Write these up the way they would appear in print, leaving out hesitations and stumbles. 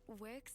Wix.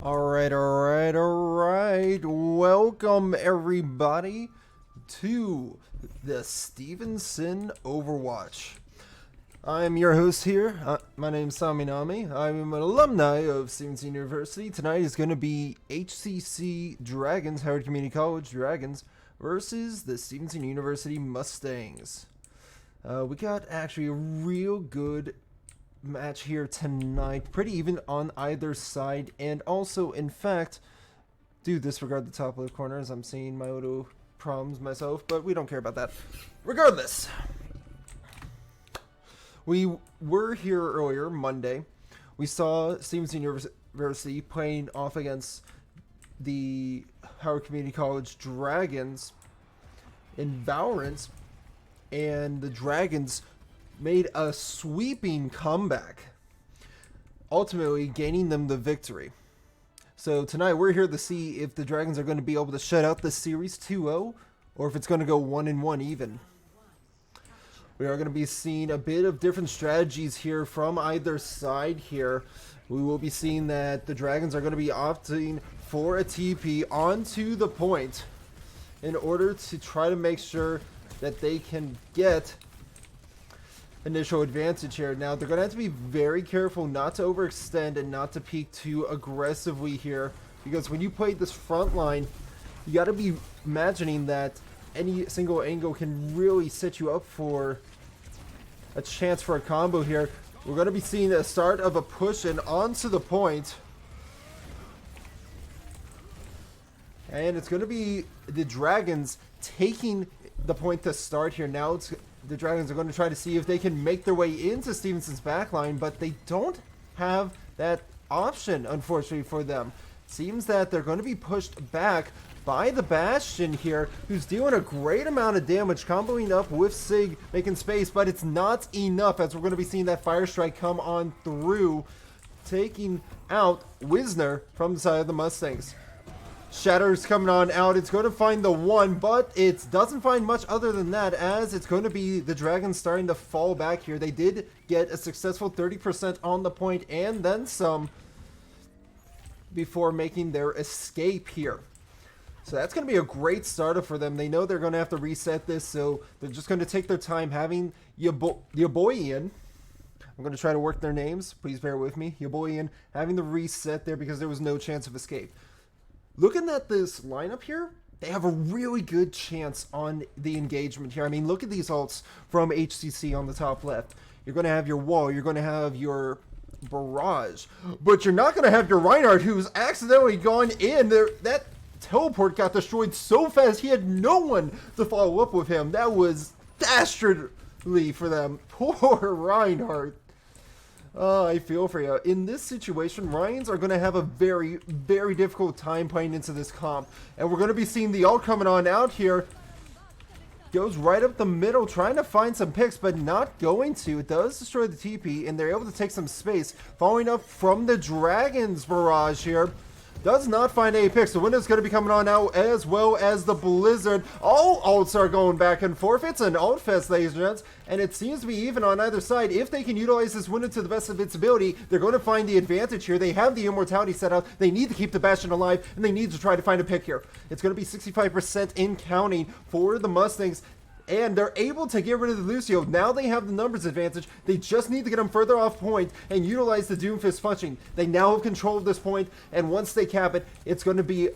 Alright. Welcome everybody to the Stevenson Overwatch. I'm your host here. My name's Saminami. I'm an alumni of Stevenson University. Tonight is going to be HCC Dragons, Howard Community College Dragons, versus the Stevenson University Mustangs. We got actually a real good match here tonight, pretty even on either side, and also in fact do disregard the top left corner as I'm seeing my auto problems myself, but we don't care about that. Regardless, we were here earlier Monday. We saw Stevenson University playing off against the Howard Community College Dragons in Valorant, and the Dragons made a sweeping comeback, ultimately gaining them the victory. So tonight we're here to see if the Dragons are going to be able to shut out the series 2-0 or if it's going to go 1-1 even. We are going to be seeing a bit of different strategies here from either side here. We will be seeing that the Dragons are going to be opting for a TP onto the point in order to try to make sure that they can get initial advantage here. Now they're going to have to be very careful not to overextend and not to peek too aggressively here, because when you play this front line, you got to be imagining that any single angle can really set you up for a chance for a combo here. We're going to be seeing a start of a push and onto the point, and it's going to be the Dragons taking the point to start here. Now the Dragons are going to try to see if they can make their way into Stevenson's backline, but they don't have that option, unfortunately for them. Seems that they're going to be pushed back by the Bastion here, who's dealing a great amount of damage, comboing up with Sig, making space, but it's not enough, as we're going to be seeing that Fire Strike come on through, taking out Wisner from the side of the Mustangs. Shatter's coming on out. It's going to find the one, but it doesn't find much other than that, as it's going to be the Dragons starting to fall back here. They did get a successful 30% on the point and then some before making their escape here. So that's going to be a great startup for them. They know they're going to have to reset this, so they're just going to take their time having Yaboyan. I'm going to try to work their names. Please bear with me. Yaboyan having the reset there because there was no chance of escape. Looking at this lineup here, they have a really good chance on the engagement here. I mean, look at these ults from HCC on the top left. You're going to have your wall, you're going to have your barrage, but you're not going to have your Reinhardt, who's accidentally gone in there. That teleport got destroyed so fast, he had no one to follow up with him. That was dastardly for them. Poor Reinhardt. I feel for you. In this situation, Ryans are going to have a very, very difficult time playing into this comp. And we're going to be seeing the ult coming on out here. Goes right up the middle, trying to find some picks, but not going to. It does destroy the TP, and they're able to take some space. Following up from the Dragons barrage here. Does not find any picks. The window's going to be coming on now, as well as the Blizzard. All ults are going back and forth. It's an ult fest, ladies and gents, and it seems to be even on either side. If they can utilize this window to the best of its ability, they're going to find the advantage here. They have the immortality set up. They need to keep the Bastion alive, and they need to try to find a pick here. It's going to be 65% in counting for the Mustangs, and they're able to get rid of the Lucio. Now they have the numbers advantage. They just need to get them further off point and utilize the Doomfist punching. They now have control of this point, and once they cap it, it's going to be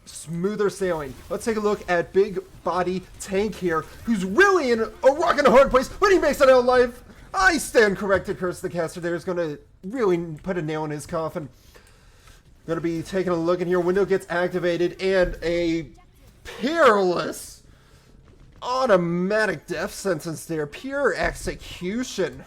smoother sailing. Let's take a look at Big Body Tank here, who's really in a rock and a hard place, but he makes it out alive. I stand corrected. Curse the Caster there is going to really put a nail in his coffin. Going to be taking a look in here. Window gets activated, and a peerless automatic death sentence there. Pure execution.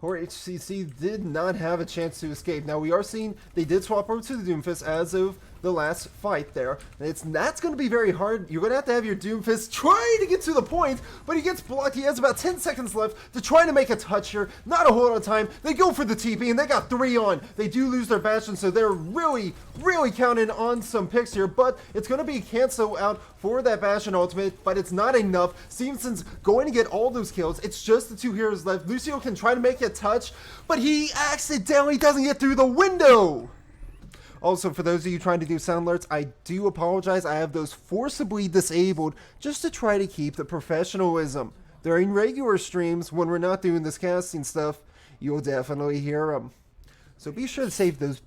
Or HCC did not have a chance to escape. Now we are seeing they did swap over to the Doomfist as of the last fight there. That's going to be very hard. You're going to have your Doomfist trying to get to the point, but he gets blocked. He has about 10 seconds left to try to make a touch here. Not a whole lot of time. They go for the TP, and they got 3 on. They do lose their Bastion, so they're really, really counting on some picks here, but it's going to be cancel out for that Bastion ultimate, but it's not enough. Stevenson's going to get all those kills. It's just the 2 heroes left. Lucio can try to make a touch, but he accidentally doesn't get through the window. Also, for those of you trying to do sound alerts, I do apologize. I have those forcibly disabled just to try to keep the professionalism. During regular streams, when we're not doing this casting stuff, you'll definitely hear them. So be sure to save those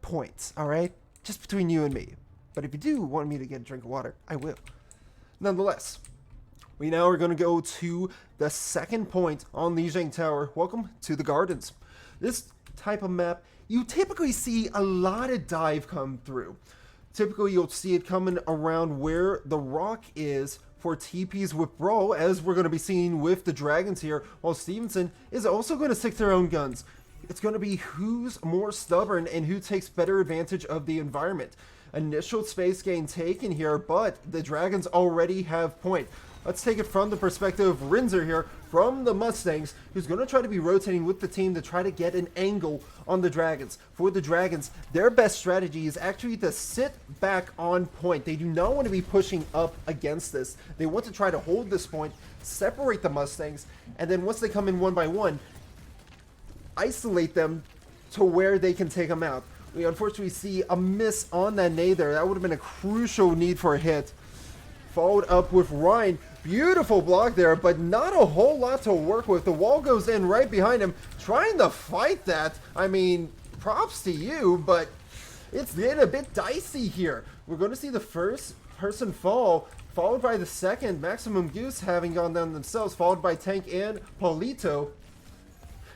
points, alright? Just between you and me. But if you do want me to get a drink of water, I will. Nonetheless, we now are going to go to the second point on Lijiang Tower. Welcome to the Gardens. This type of map, you typically see a lot of dive come through. Typically, you'll see it coming around where the rock is for TPs with Brawl, as we're going to be seeing with the Dragons here, while Stevenson is also going to stick to their own guns. It's going to be who's more stubborn and who takes better advantage of the environment. Initial space gain taken here, but the Dragons already have point. Let's take it from the perspective of Rinzer here, from the Mustangs, who's going to try to be rotating with the team to try to get an angle on the Dragons. For the Dragons, their best strategy is actually to sit back on point. They do not want to be pushing up against this. They want to try to hold this point, separate the Mustangs, and then once they come in one by one, isolate them to where they can take them out. We unfortunately see a miss on that nade there. That would have been a crucial need for a hit. Followed up with Ryan. Beautiful block there, but not a whole lot to work with. The wall goes in right behind him, trying to fight that. I mean, props to you, but it's getting a bit dicey here. We're going to see the first person fall, followed by the second. Maximum Goose having gone down themselves, followed by Tank and Paulito.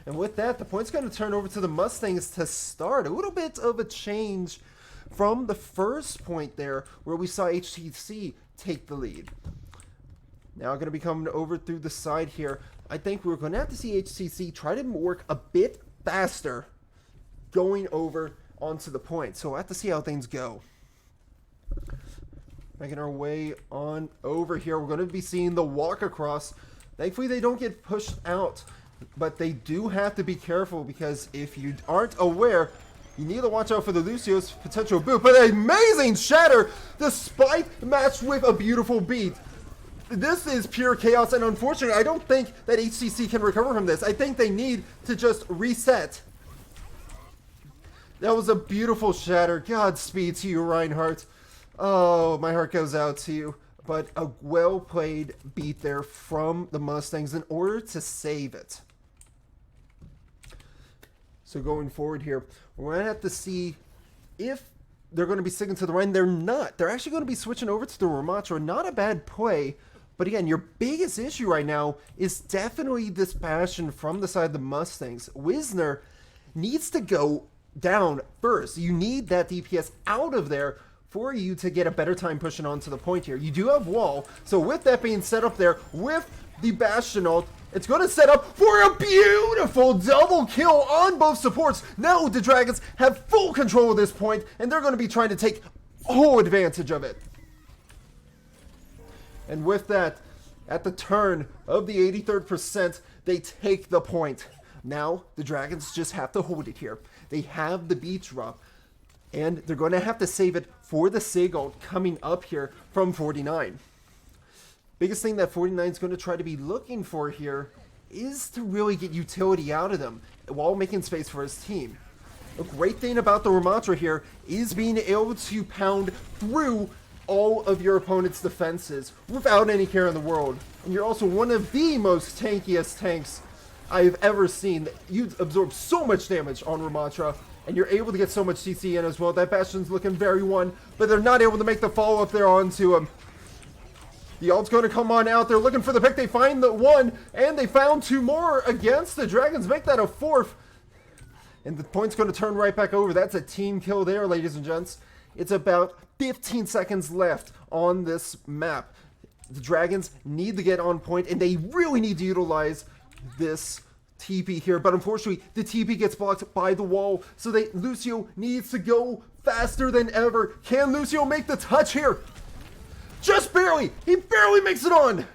And with that, the point's going to turn over to the Mustangs to start. A little bit of a change from the first point there, where we saw HTC take the lead. Now going to be coming over through the side here. I think we're going to have to see HTC try to work a bit faster going over onto the point. So we'll have to see how things go. Making our way on over here. We're going to be seeing the walk across. Thankfully, they don't get pushed out. But they do have to be careful, because if you aren't aware, you need to watch out for the Lucio's potential boot. But an amazing shatter, despite matched with a beautiful beat. This is pure chaos, and unfortunately, I don't think that HCC can recover from this. I think they need to just reset. That was a beautiful shatter. Godspeed to you, Reinhardt. Oh, my heart goes out to you. But a well-played beat there from the Mustangs in order to save it. So going forward here, we're going to have to see if they're going to be sticking to the Rhine. They're not. They're actually going to be switching over to the Ramatra. Not a bad play. But again, your biggest issue right now is definitely this passion from the side of the Mustangs. Wisner needs to go down first. You need that DPS out of there for you to get a better time pushing on to the point here. You do have wall, so with that being set up there, with the Bastion ult, it's going to set up for a beautiful double kill on both supports. Now the Dragons have full control of this point, and they're going to be trying to take whole advantage of it. And with that, at the turn of the 83rd percent, they take the point. Now the Dragons just have to hold it here. They have the beat drop. And they're going to have to save it for the Sig ult coming up here from 49. Biggest thing that 49 is going to try to be looking for here is to really get utility out of them while making space for his team. A great thing about the Ramatra here is being able to pound through all of your opponent's defenses without any care in the world. And you're also one of the most tankiest tanks I've ever seen. You absorb so much damage on Ramatra, and you're able to get so much CC in as well. That Bastion's looking very one, but they're not able to make the follow-up there onto him. The ult's going to come on out. They're looking for the pick. They find the one, and they found two more against the Dragons. Make that a fourth. And the point's going to turn right back over. That's a team kill there, ladies and gents. It's about 15 seconds left on this map. The Dragons need to get on point, and they really need to utilize this TP here, but unfortunately the TP gets blocked by the wall, so Lucio needs to go faster than ever. Can Lucio make the touch here? Just barely! He barely makes it on!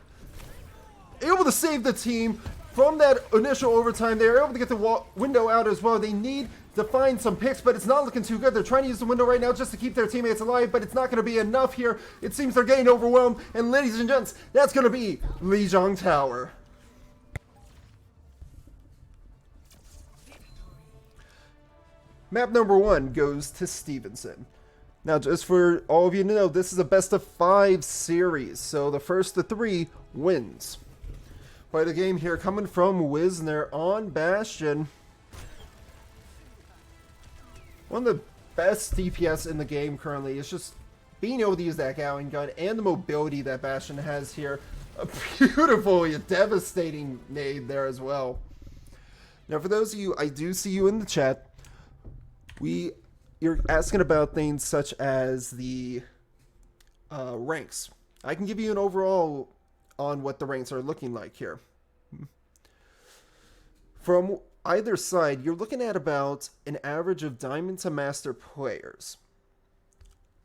Able to save the team from that initial overtime. They're able to get the window out as well. They need to find some picks, but it's not looking too good. They're trying to use the window right now just to keep their teammates alive, but it's not going to be enough here. It seems they're getting overwhelmed, and ladies and gents, that's going to be Lijiang Tower. Map number 1 goes to Stevenson. Now, just for all of you to know, this is a best of 5 series, so the first of 3 wins. By the game here coming from Wisner on Bastion. One of the best DPS in the game currently is just being able to use that Gatling gun and the mobility that Bastion has here. A beautiful, devastating nade there as well. Now, for those of you, I do see you in the chat. You're asking about things such as the ranks. I can give you an overall on what the ranks are looking like here. From either side, you're looking at about an average of Diamond to Master players.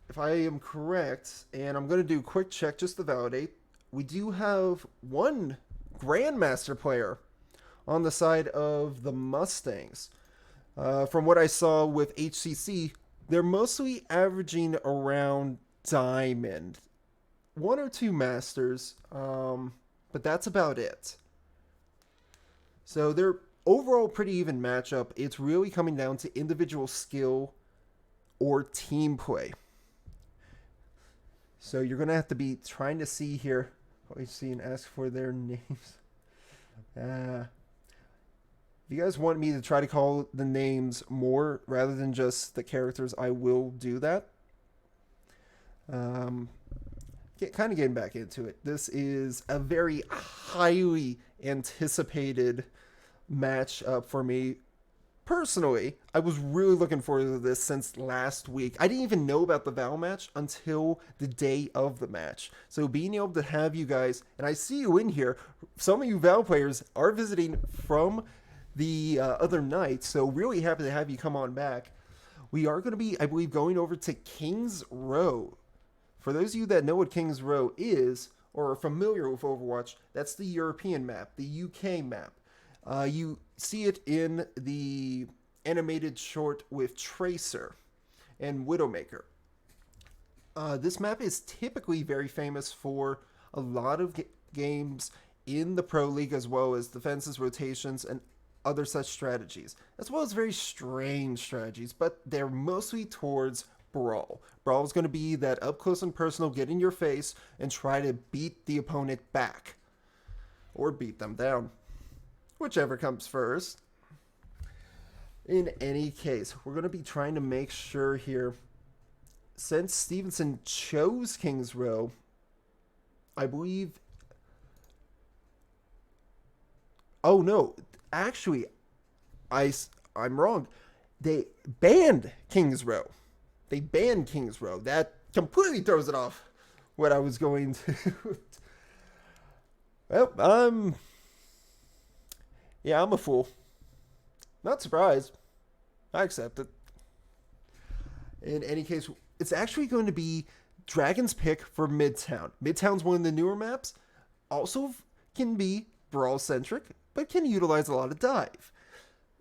If I am correct, and I'm going to do a quick check just to validate, we do have one Grandmaster player on the side of the Mustangs. From what I saw with HCC, they're mostly averaging around Diamond. 1 or 2 Masters, but that's about it. So they're overall pretty even matchup. It's really coming down to individual skill or team play. So you're going to have to be trying to see here. HCC and ask for their names. If you guys want me to try to call the names more rather than just the characters, I will do that. Kind of getting back into it. This is a very highly anticipated match for me. Personally, I was really looking forward to this since last week. I didn't even know about the Val match until the day of the match. So being able to have you guys, and I see you in here, some of you Val players are visiting from the other night, so really happy to have you come on back. We are going to be, I believe, going over to King's Row. For those of you that know what King's Row is, or are familiar with Overwatch, that's the European map, the UK map. You see it in the animated short with Tracer and Widowmaker. This map is typically very famous for a lot of games in the Pro League, as well as defenses, rotations, and other such strategies, as well as very strange strategies, but they're mostly towards Brawl. Brawl is going to be that up close and personal, get in your face and try to beat the opponent back, or beat them down, whichever comes first. In any case, we're going to be trying to make sure here, since Stevenson chose King's Row, I believe, oh no, actually, I'm wrong. They banned King's Row. They banned King's Row. That completely throws it off what I was going to. Well, yeah, I'm a fool. Not surprised. I accept it. In any case, it's actually going to be Dragon's pick for Midtown. Midtown's one of the newer maps. Also can be Brawl-centric, but can utilize a lot of dive.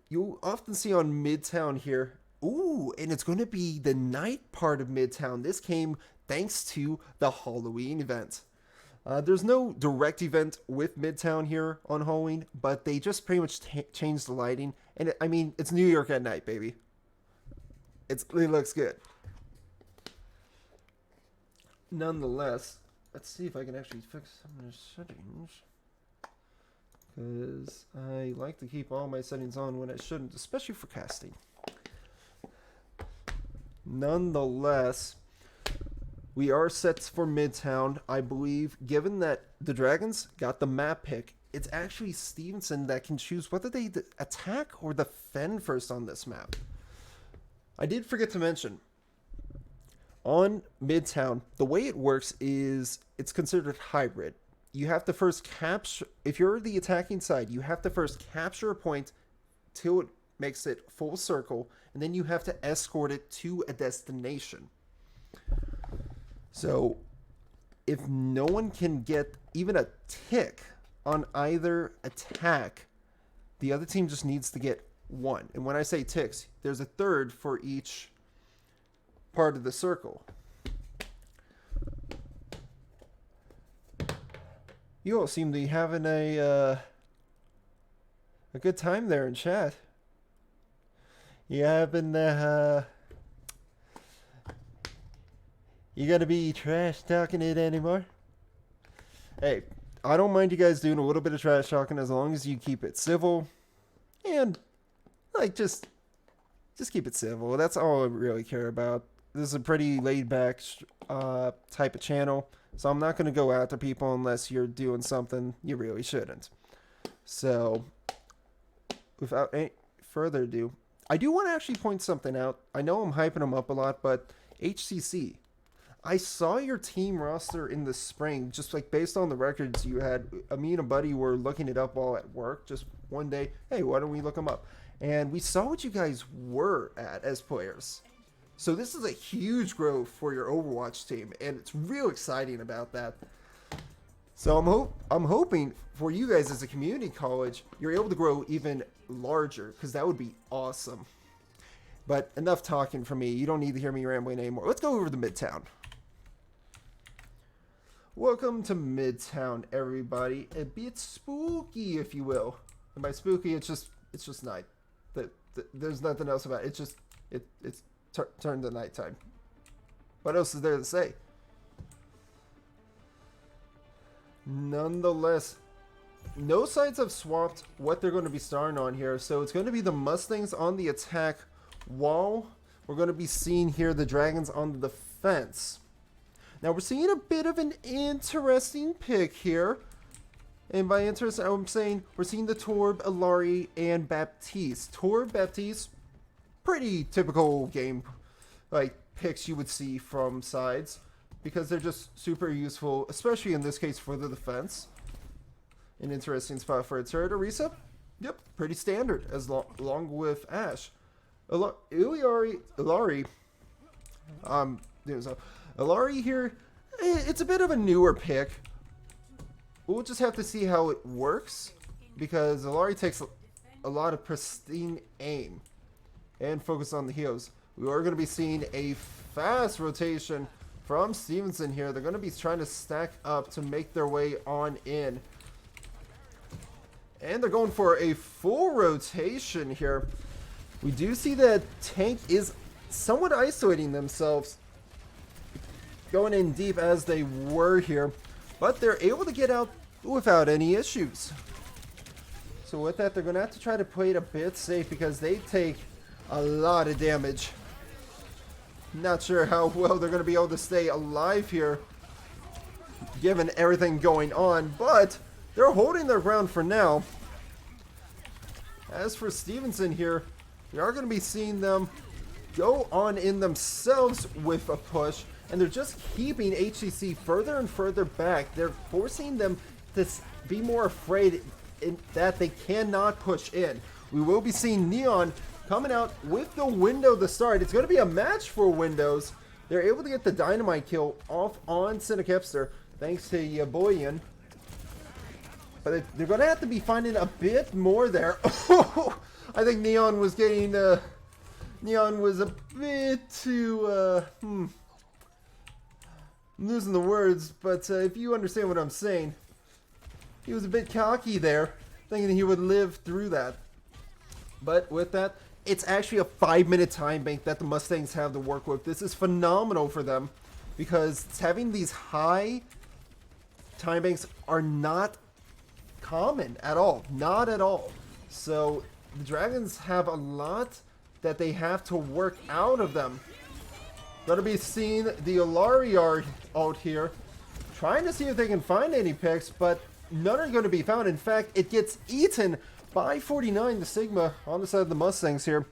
You'll often see on Midtown here, ooh, and it's going to be the night part of Midtown. This came thanks to the Halloween event. There's no direct event with Midtown here on Halloween, but they just pretty much changed the lighting. And I mean, it's New York at night, baby. It looks good. Nonetheless, let's see if I can actually fix some of the settings. Because I like to keep all my settings on when I shouldn't, especially for casting. Nonetheless, we are set for Midtown. I believe, given that the Dragons got the map pick, it's actually Stevenson that can choose whether they attack or defend first on this map. I did forget to mention, on Midtown, the way it works is it's considered hybrid. you have to first capture, if you're the attacking side, you have to first capture a point till it makes it full circle, and then you have to escort it to a destination. So if no one can get even a tick on either attack, the other team just needs to get one. And when I say ticks, there's a third for each part of the circle. You all seem to be having a good time there in chat. You haven't you gonna be trash talking it anymore? Hey, I don't mind you guys doing a little bit of trash talking as long as you keep it civil and like just keep it civil. That's all I really care about. This is a pretty laid back type of channel, so I'm not gonna go after people unless you're doing something you really shouldn't. So without any further ado, I do want to actually point something out. I know I'm hyping them up a lot, but HCC, I saw your team roster in the spring, just like based on the records you had. Me and a buddy were looking it up while at work, just one day. Hey, why don't we look them up? And we saw what you guys were at as players. So this is a huge growth for your Overwatch team, and it's real exciting about that. So I'm hoping for you guys as a community college, you're able to grow even larger, because that would be awesome. But enough talking from me. You don't need to hear me rambling anymore. Let's go over to Midtown. Welcome to Midtown, everybody. A bit spooky, if you will. And by spooky, it's just night. There's nothing else about it. It's turned to nighttime. What else is there to say? Nonetheless, no sides have swapped what they're going to be starting on here. So it's going to be the Mustangs on the attack, while we're going to be seeing here the Dragons on the defense. Now we're seeing a bit of an interesting pick here. And by interesting, I'm saying we're seeing the Torb, Ilari, and Baptiste. Torb, Baptiste, pretty typical game like picks you would see from sides, because they're just super useful, especially in this case for the defense. An interesting spot for a turret. Orisa, yep, pretty standard, as along with Ash. Ilari, Ilari here, it's a bit of a newer pick. We'll just have to see how it works, because Ilari takes a lot of pristine aim and focus on the heals. We are going to be seeing a fast rotation from Stevenson here. They're going to be trying to stack up to make their way on in. And they're going for a full rotation here. We do see that Tank is somewhat isolating themselves, going in deep as they were here, but they're able to get out without any issues. So with that, they're going to have to try to play it a bit safe, because they take a lot of damage. Not sure how well they're going to be able to stay alive here, given everything going on, but they're holding their ground for now. As for Stevenson here, we are going to be seeing them go on in themselves with a push, and they're just keeping HCC further and further back. They're forcing them to be more afraid that they cannot push in. We will be seeing Neon coming out with the window to start. It's going to be a match for windows. They're able to get the dynamite kill off on Cinekepster, thanks to Yaboyan. But they're going to have to be finding a bit more there. I think Neon was getting... Neon was a bit too... I'm losing the words, but if you understand what I'm saying, he was a bit cocky there, thinking he would live through that. But with that, it's actually a 5-minute time bank that the Mustangs have to work with. This is phenomenal for them, because having these high time banks are not common at all. Not at all. So the Dragons have a lot that they have to work out of them. Gonna be seeing the Ilari out here, trying to see if they can find any picks, but none are going to be found. In fact, it gets eaten by 49, the Sigma, on the side of the Mustangs here.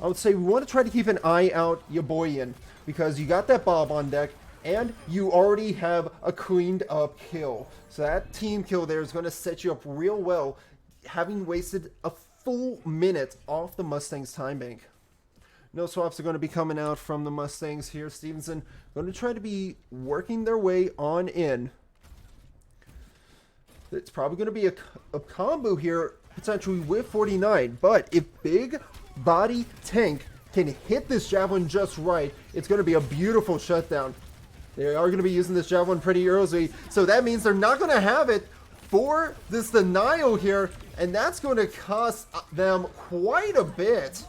I would say we want to try to keep an eye out Yaboyan, because you got that Bob on deck. And you already have a cleaned up kill. So that team kill there is going to set you up real well, having wasted a full minute off the Mustangs time bank. No swaps are going to be coming out from the Mustangs here. Stevenson going to try to be working their way on in. It's probably going to be a combo here, potentially with 49. But if Big Body Tank can hit this Javelin just right, it's going to be a beautiful shutdown. They are going to be using this Javelin pretty early, so that means they're not going to have it for this denial here, and that's going to cost them quite a bit.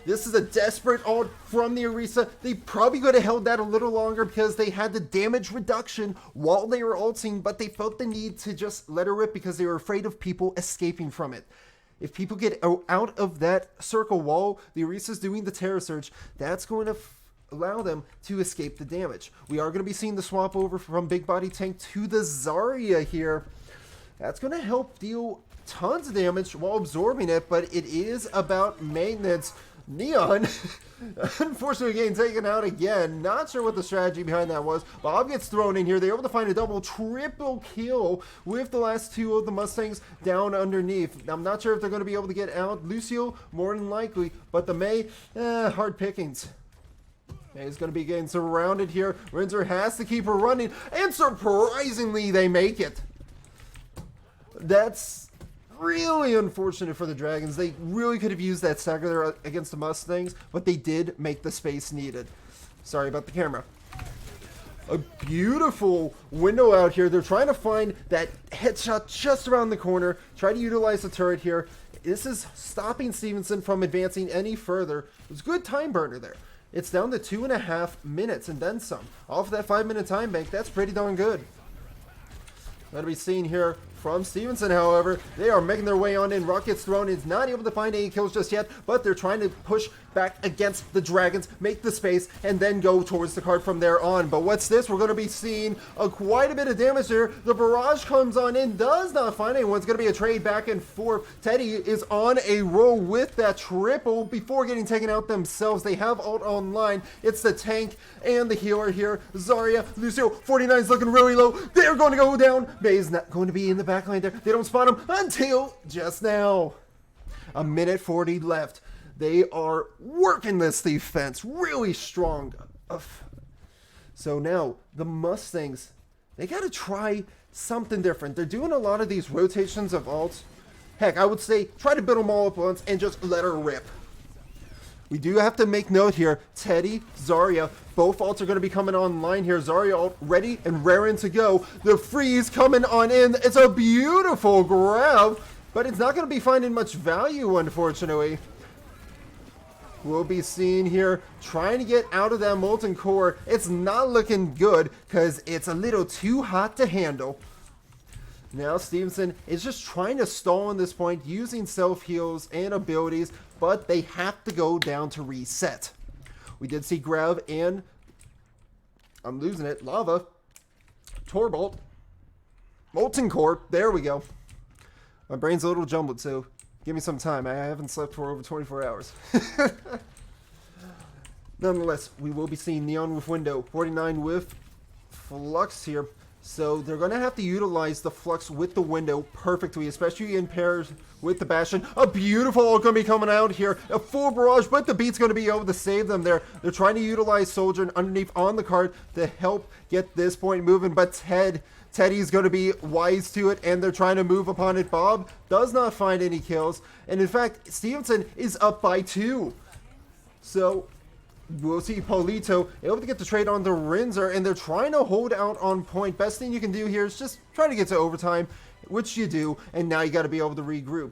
This is a desperate ult from the Orisa. They probably could have held that a little longer because they had the damage reduction while they were ulting, but they felt the need to just let her rip because they were afraid of people escaping from it. If people get out of that circle while the Orisa's doing the terror surge, that's going to allow them to escape the damage. We are going to be seeing the swap over from Big Body Tank to the Zarya here. That's going to help deal tons of damage while absorbing it, but it is about maintenance. Neon, unfortunately, getting taken out again. Not sure what the strategy behind that was. Bob gets thrown in here. They're able to find a double, triple kill with the last two of the Mustangs down underneath. I'm not sure if they're going to be able to get out. Lucio, more than likely, but the Mei, hard pickings. He's going to be getting surrounded here. Rinzer has to keep her running, and surprisingly, they make it. That's really unfortunate for the Dragons. They really could have used that stagger there against the Mustangs, but they did make the space needed. Sorry about the camera. A beautiful window out here. They're trying to find that headshot just around the corner. Try to utilize the turret here. This is stopping Stevenson from advancing any further. It was a good time burner there. It's down to 2.5 minutes and then some. Off of that 5-minute time bank, that's pretty darn good. Going to be seen here from Stevenson, however. They are making their way on in. Rock gets thrown. Is not able to find any kills just yet, but they're trying to push back against the Dragons, make the space, and then go towards the card from there on. But what's this? We're going to be seeing quite a bit of damage here. The barrage comes on in, does not find anyone. It's going to be a trade back and forth. Teddy is on a roll with that triple before getting taken out themselves. They have ult online. It's the tank and the healer here. Zarya, Lucio, 49 is looking really low. They're going to go down. Bay's not going to be in the backline there. They don't spot him until just now. A minute 40 left. They are working this defense really strong. So now the Mustangs, they got to try something different. They're doing a lot of these rotations of ults. Heck, I would say try to build them all up once and just let her rip. We do have to make note here. Teddy, Zarya, both ults are going to be coming online here. Zarya ult ready and raring to go. The freeze coming on in. It's a beautiful grab, but it's not going to be finding much value, unfortunately. We'll be seeing here trying to get out of that molten core. It's not looking good because it's a little too hot to handle. Now Stevenson is just trying to stall on this point using self-heals and abilities, but they have to go down to reset. We did see Grav and, I'm losing it, Lava, Torbolt, Molten Core, there we go. My brain's a little jumbled, so give me some time. I haven't slept for over 24 hours. Nonetheless, we will be seeing Neon with Window, 49 with Flux here. So they're going to have to utilize the Flux with the Window perfectly, especially in pairs with the Bastion. A beautiful ult going to be coming out here. A full barrage, but the Beat's going to be able to save them there. They're trying to utilize Soldier underneath on the card to help get this point moving, but Teddy's going to be wise to it, and they're trying to move upon it. Bob does not find any kills, and in fact, Stevenson is up by 2. So we'll see Polito able to get the trade on the Rinzer, and they're trying to hold out on point. Best thing you can do here is just try to get to overtime, which you do, and now you got to be able to regroup.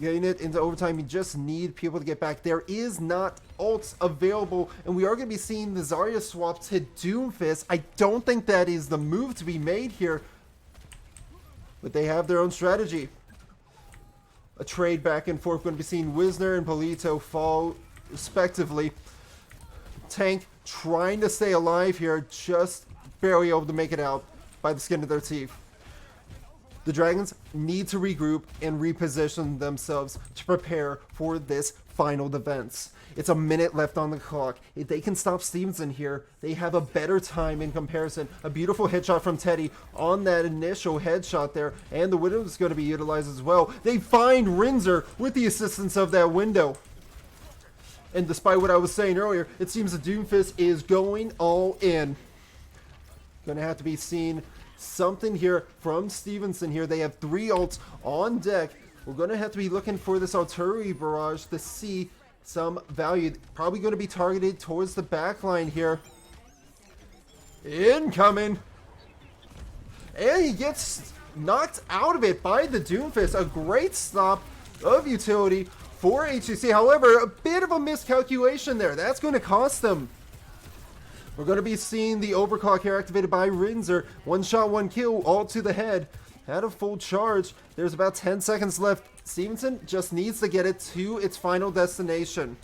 Getting it into overtime, you just need people to get back. There is not ults available, and we are going to be seeing the Zarya swap to Doomfist. I don't think that is the move to be made here, but they have their own strategy. A trade back and forth. Going to be seeing Wisner and Polito fall respectively. Tank trying to stay alive here, just barely able to make it out by the skin of their teeth. The Dragons need to regroup and reposition themselves to prepare for this final defense. It's a minute left on the clock. If they can stop Stevenson here, they have a better time in comparison. A beautiful headshot from Teddy on that initial headshot there, and the window is going to be utilized as well. They find Rinzer with the assistance of that window. And despite what I was saying earlier, it seems the Doomfist is going all in. Going to have to be seen something here from Stevenson here. They have 3 ults on deck. We're going to have to be looking for this artillery barrage to see some value. Probably going to be targeted towards the back line here. Incoming. And he gets knocked out of it by the Doomfist. A great stop of utility for HCC. However, a bit of a miscalculation there. That's going to cost them. We're going to be seeing the overclock here activated by Rinzer. 1 shot, 1 kill, all to the head. Had a full charge. There's about 10 seconds left. Stevenson just needs to get it to its final destination.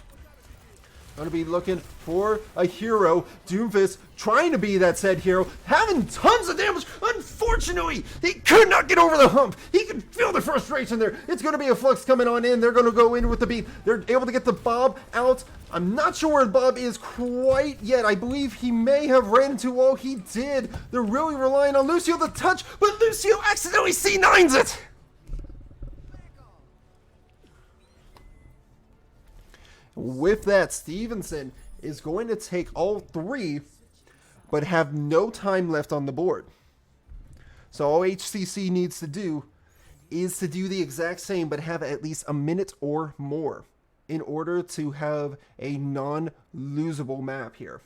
Going to be looking for a hero. Doomfist trying to be that said hero, having tons of damage. Unfortunately, he could not get over the hump. He could feel the frustration there. It's going to be a flux coming on in. They're going to go in with the beat. They're able to get the Bob out. I'm not sure where Bob is quite yet. I believe he may have ran into wall. He did. They're really relying on Lucio to touch, but Lucio accidentally C9s it. With that, Stevenson is going to take all 3, but have no time left on the board. So all HCC needs to do is to do the exact same, but have at least a minute or more in order to have a non-losable map here.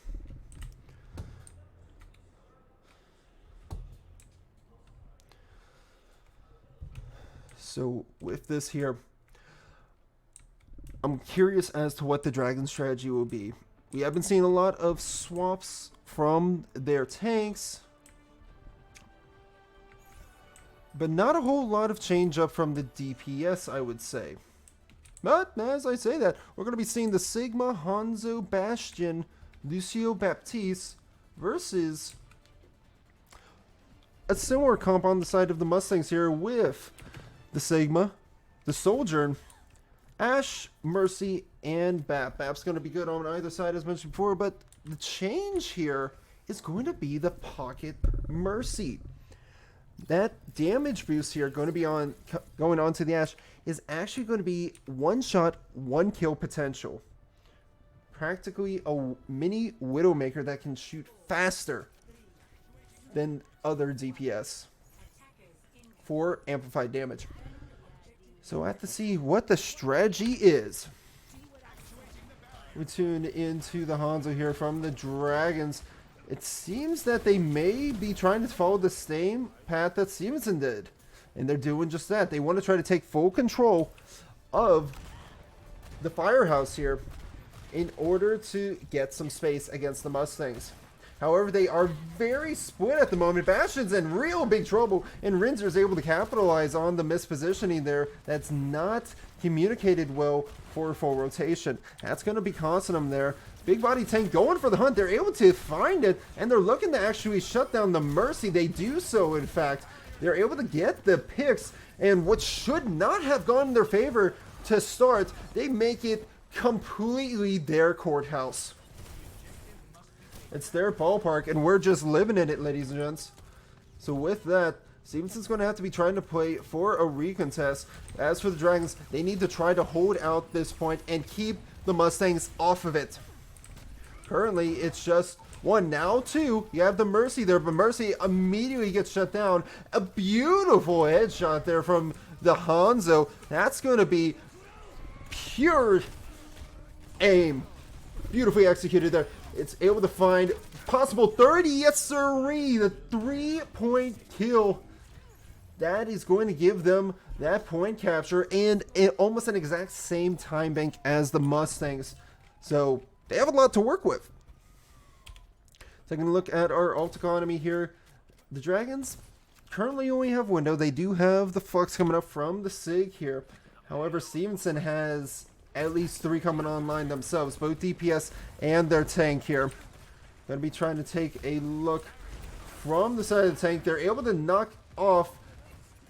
So with this here, I'm curious as to what the Dragon strategy will be. We have been seeing a lot of swaps from their tanks, but not a whole lot of change up from the DPS, I would say. But as I say that, we're going to be seeing the Sigma, Hanzo, Bastion, Lucio, Baptiste versus a similar comp on the side of the Mustangs here with the Sigma, the Soldier, Ash, Mercy, and Bap. Bap's going to be good on either side as mentioned before, but the change here is going to be the Pocket Mercy. That damage boost here going on to the Ash is actually going to be 1 shot, 1 kill potential. Practically a mini Widowmaker that can shoot faster than other DPS for amplified damage. So I have to see what the strategy is. We tune into the Hanzo here from the Dragons. It seems that they may be trying to follow the same path that Stevenson did. And they're doing just that. They want to try to take full control of the Firehouse here in order to get some space against the Mustangs. However, they are very split at the moment. Bastion's in real big trouble, and Rinzer is able to capitalize on the mispositioning there. That's not communicated well for full rotation. That's going to be costing them there. Big body tank going for the hunt. They're able to find it, and they're looking to actually shut down the Mercy. They do so, in fact. They're able to get the picks, and what should not have gone in their favor to start, they make it completely their courthouse. It's their ballpark, and we're just living in it, ladies and gents. So with that, Stevenson's going to have to be trying to play for a recontest. As for the Dragons, they need to try to hold out this point and keep the Mustangs off of it. Currently, it's just 1. Now 2. You have the Mercy there, but Mercy immediately gets shut down. A beautiful headshot there from the Hanzo. That's going to be pure aim. Beautifully executed there. It's able to find possible 30. Yes, sirree. The 3-point kill. That is going to give them that point capture and almost an exact same time bank as the Mustangs. So they have a lot to work with. Taking a look at our alt economy here. The Dragons currently only have window. They do have the flux coming up from the SIG here. However, Stevenson has at least 3 coming online themselves, both DPS and their tank here. Going to be trying to take a look from the side of the tank. They're able to knock off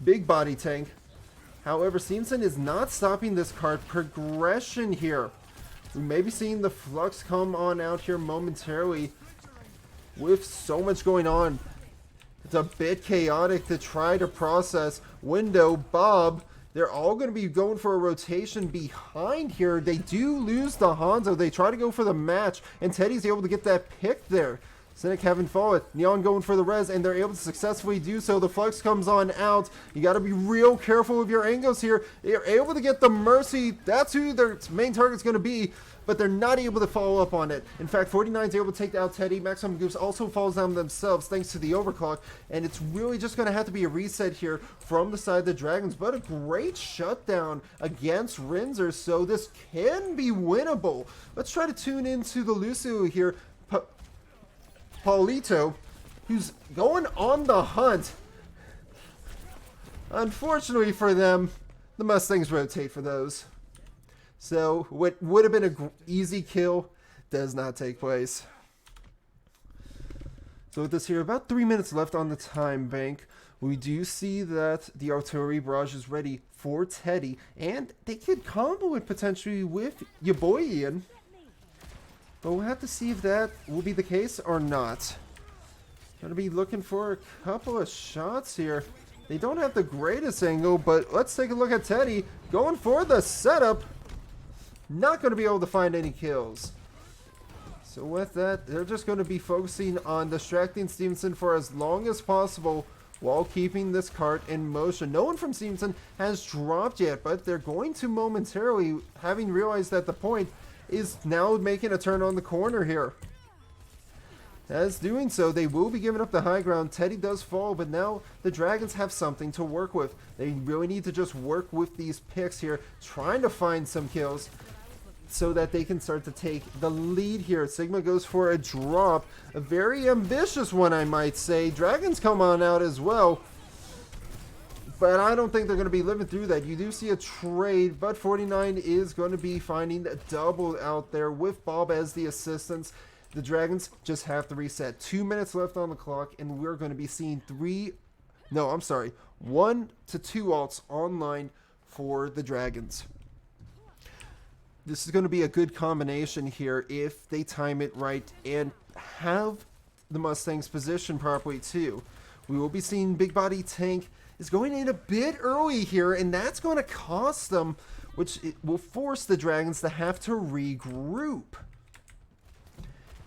Big body tank. However, Stevenson is not stopping this card progression here. We may be seeing the Flux come on out here momentarily with so much going on. It's a bit chaotic to try to process. Window, Bob, they're all going to be going for a rotation behind here. They do lose the Hanzo. They try to go for the match, and Teddy's able to get that pick there. Cynic having fallen. Neon going for the res, and they're able to successfully do so. The Flux comes on out. You got to be real careful with your angles here. They're able to get the Mercy. That's who their main target's going to be, but they're not able to follow up on it. In fact, 49 is able to take out Teddy. Maximum Goose also falls down themselves thanks to the overclock, and it's really just going to have to be a reset here from the side of the Dragons, but a great shutdown against Rinzer, so this can be winnable. Let's try to tune into the Lucio here. Paulito, who's going on the hunt. Unfortunately for them, the Mustangs rotate for those. So what would have been an easy kill does not take place. So with this here, about 3 minutes left on the time bank. We do see that the artillery barrage is ready for Teddy, and they could combo it potentially with your boy Ian. But we'll have to see if that will be the case or not. Gonna be looking for a couple of shots here. They don't have the greatest angle, but let's take a look at Teddy going for the setup. Not going to be able to find any kills. So with that, they're just going to be focusing on distracting Stevenson for as long as possible while keeping this cart in motion. No one from Stevenson has dropped yet, but they're going to momentarily, having realized that the point is now making a turn on the corner here. As doing so, they will be giving up the high ground. Teddy does fall, but now the Dragons have something to work with. They really need to just work with these picks here, trying to find some kills so that they can start to take the lead here. Sigma goes for a drop, a very ambitious one, I might say. Dragons come on out as well, but I don't think they're going to be living through that. You do see a trade, but 49 is going to be finding a double out there with Bob as the assistants. The Dragons just have to reset. 2 minutes left on the clock, and we're going to be seeing 1 to 2 ults online for the Dragons. This is going to be a good combination here if they time it right and have the Mustangs positioned properly too. We will be seeing Big Body Tank is going in a bit early here, and that's going to cost them, which it will force the Dragons to have to regroup.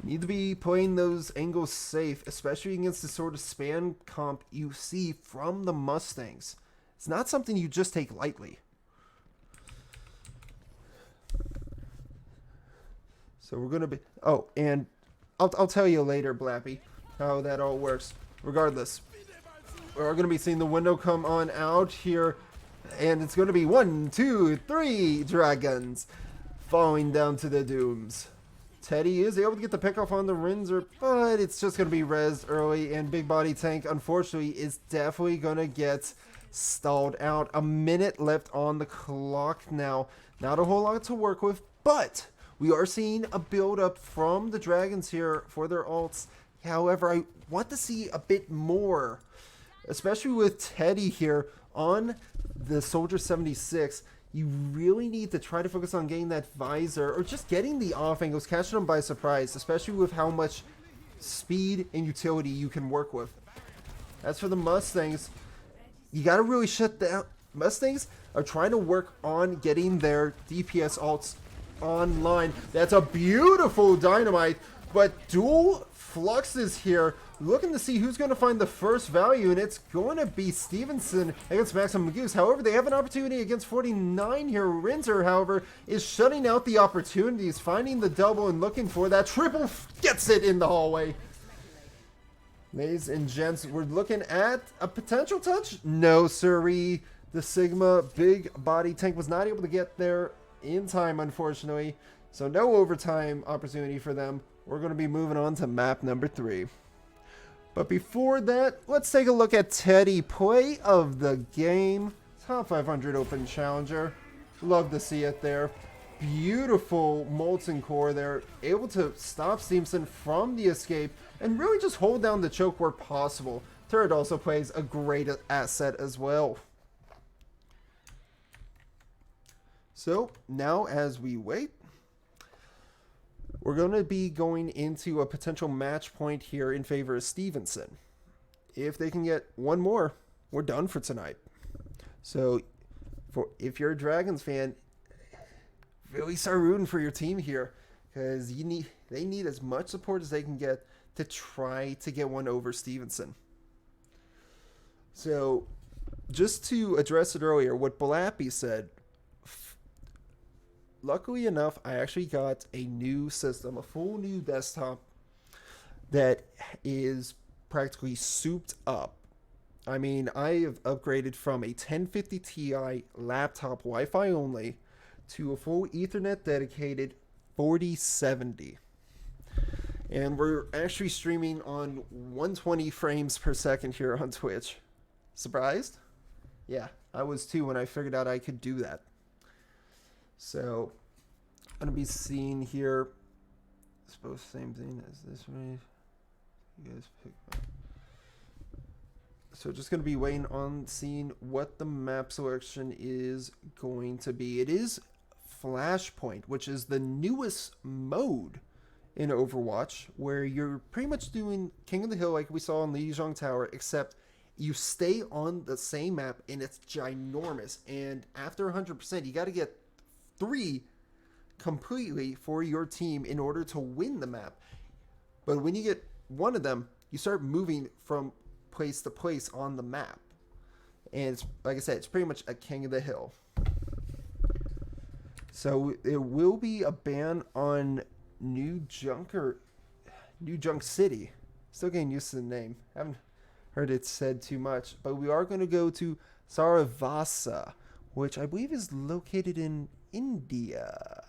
Need to be playing those angles safe, especially against the sort of span comp you see from the Mustangs. It's not something you just take lightly. So we're going to be... Oh, and I'll tell you later, Blappy, how that all works. Regardless, we're going to be seeing the window come on out here, and it's going to be 1, 2, 3 Dragons falling down to the dooms. Teddy is able to get the pick off on the Rinzer, but it's just going to be rezzed early, and Big Body Tank, unfortunately, is definitely going to get stalled out. A minute left on the clock now. Not a whole lot to work with, but we are seeing a build-up from the Dragons here for their ults. However, I want to see a bit more, especially with Teddy here on the Soldier 76. You really need to try to focus on getting that visor or just getting the off angles, catching them by surprise, especially with how much speed and utility you can work with. As for the Mustangs, you got to really shut down. Mustangs are trying to work on getting their DPS ults online. That's a beautiful dynamite, but dual fluxes here, looking to see who's going to find the first value, and it's going to be Stevenson against Maximum Goose. However, they have an opportunity against 49 here. Rinzer, however, is shutting out the opportunities, finding the double and looking for that triple, gets it in the hallway. Ladies and gents, we're looking at a potential touch. No, sirree. The Sigma Big Body Tank was not able to get there in time, unfortunately. So no overtime opportunity for them. We're going to be moving on to map number 3. But before that, let's take a look at Teddy. Play of the game. Top 500 Open Challenger. Love to see it there. Beautiful Molten Core there. Able to stop Stevenson from the escape and really just hold down the choke where possible. Turret also plays a great asset as well. So now as we wait, we're going to be going into a potential match point here in favor of Stevenson. If they can get one more, we're done for tonight. So if you're a Dragons fan, really start rooting for your team here, because they need as much support as they can get to try to get one over Stevenson. So just to address it earlier, what Blappy said, luckily enough, I actually got a new system, a full new desktop that is practically souped up. I mean, I have upgraded from a 1050 Ti laptop Wi-Fi only to a full Ethernet dedicated 4070. And we're actually streaming on 120 frames per second here on Twitch. Surprised? Yeah, I was too when I figured out I could do that. So, I'm going to be seeing here, I suppose same thing as this one. You guys pick up. So just going to be waiting on seeing what the map selection is going to be. It is Flashpoint, which is the newest mode in Overwatch, where you're pretty much doing King of the Hill like we saw in Lijiang Tower, except you stay on the same map and it's ginormous. And after 100%, you got to get 3 completely for your team in order to win the map. But when you get one of them, you start moving from place to place on the map. And it's, like I said, it's pretty much a King of the Hill. So there will be a ban on New Junk City. Still getting used to the name. Haven't heard it said too much. But we are going to go to Saravasa, which I believe is located in India.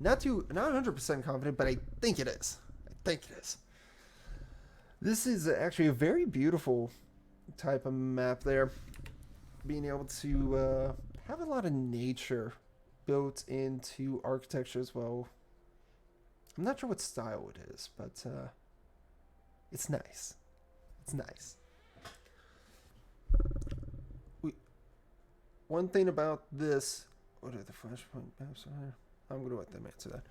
Not 100% confident, but I think it is. This is actually a very beautiful type of map there. Being able to have a lot of nature built into architecture as well. I'm not sure what style it is, but it's nice. It's nice. One thing about this, what are the Flashpoint maps? I'm going to let them answer that.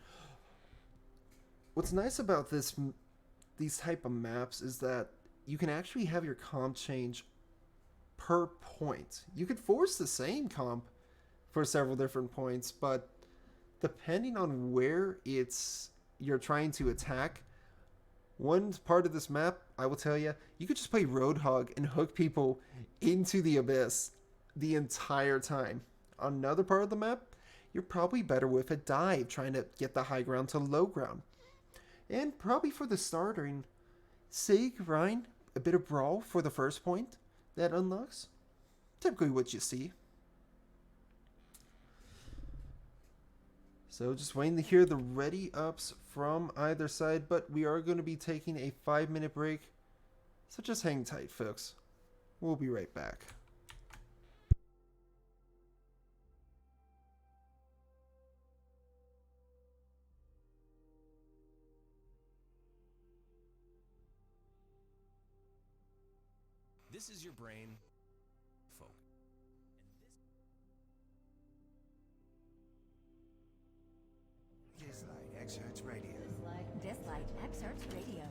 What's nice about these type of maps is that you can actually have your comp change per point. You could force the same comp for several different points, but depending on where you're trying to attack, one part of this map, I will tell you, you could just play Roadhog and hook people into the abyss the entire time. On another part of the map, you're probably better with a dive, trying to get the high ground to low ground. And probably for the starting, Sig, Rhine, a bit of Brawl for the first point that unlocks. Typically what you see. So just waiting to hear the ready ups from either side, but we are going to be taking a 5-minute break. So just hang tight, folks. We'll be right back. This is your brain. Focus. Dislike Excerpts Radio. Dislike Excerpts Radio.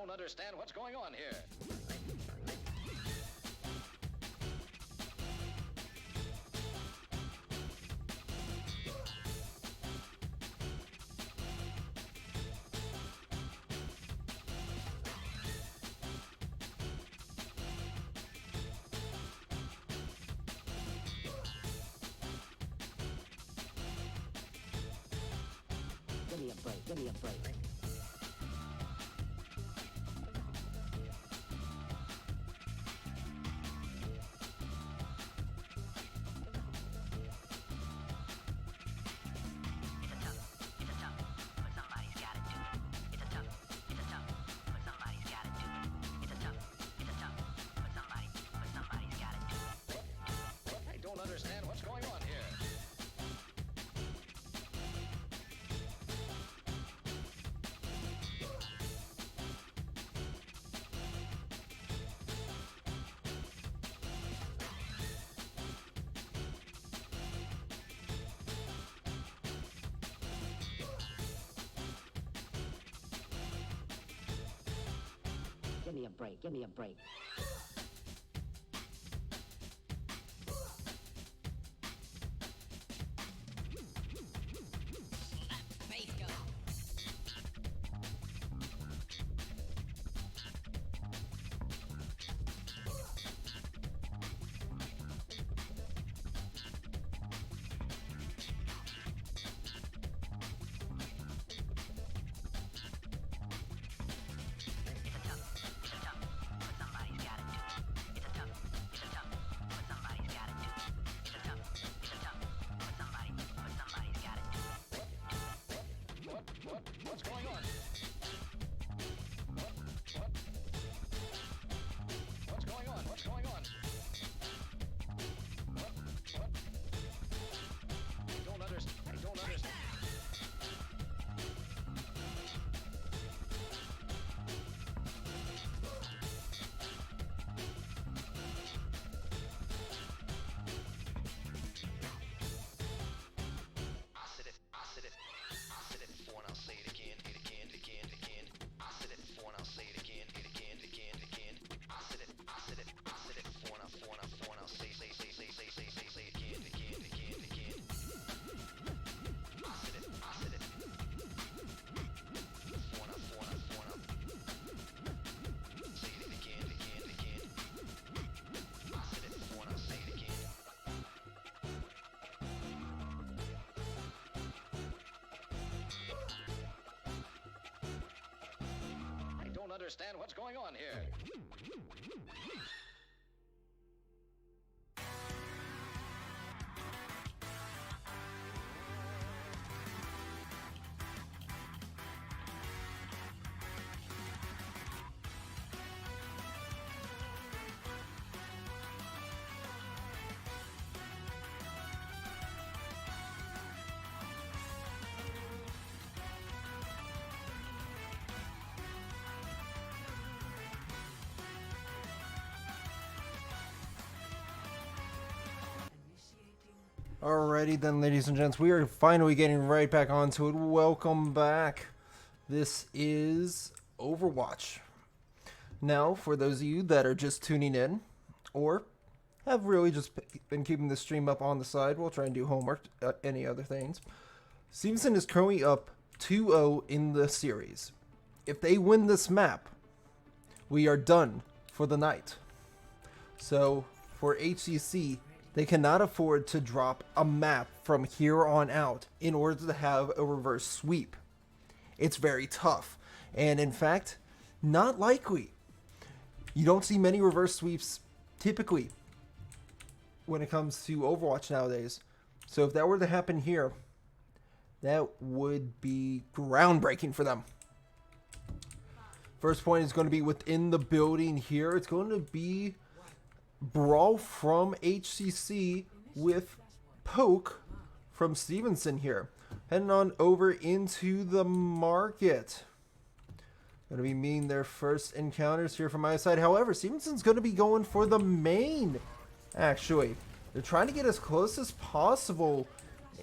don't understand what's going on here. Give me a break, give me a break. I don't understand what's going on here. Give me a break, give me a break. What's going on? What's going on? What's going on? What? I don't understand. I don't understand. I said it before and I'll say it again, it again, again, again. I said it before and I'll say it again, it again, again, again. I said it before and I'll say it again, again, again, again. I said it before and I'll say it again, again, again. I said it before and I'll say it again. I don't understand what's going on here. Alrighty then, ladies and gents, we are finally getting right back onto it. Welcome back. This is Overwatch. Now, for those of you that are just tuning in, or have really just been keeping the stream up on the side, we'll try and do homework, any other things. Stevenson is currently up 2-0 in the series. If they win this map, we are done for the night. So, for HCC, they cannot afford to drop a map from here on out in order to have a reverse sweep. It's very tough. And in fact, not likely. You don't see many reverse sweeps typically when it comes to Overwatch nowadays. So if that were to happen here, that would be groundbreaking for them. First point is going to be within the building here. It's going to be Brawl from HCC with Poke from Stevenson here. Heading on over into the market. Going to be meeting their first encounters here from my side. However, Stevenson's going to be going for the main, actually. They're trying to get as close as possible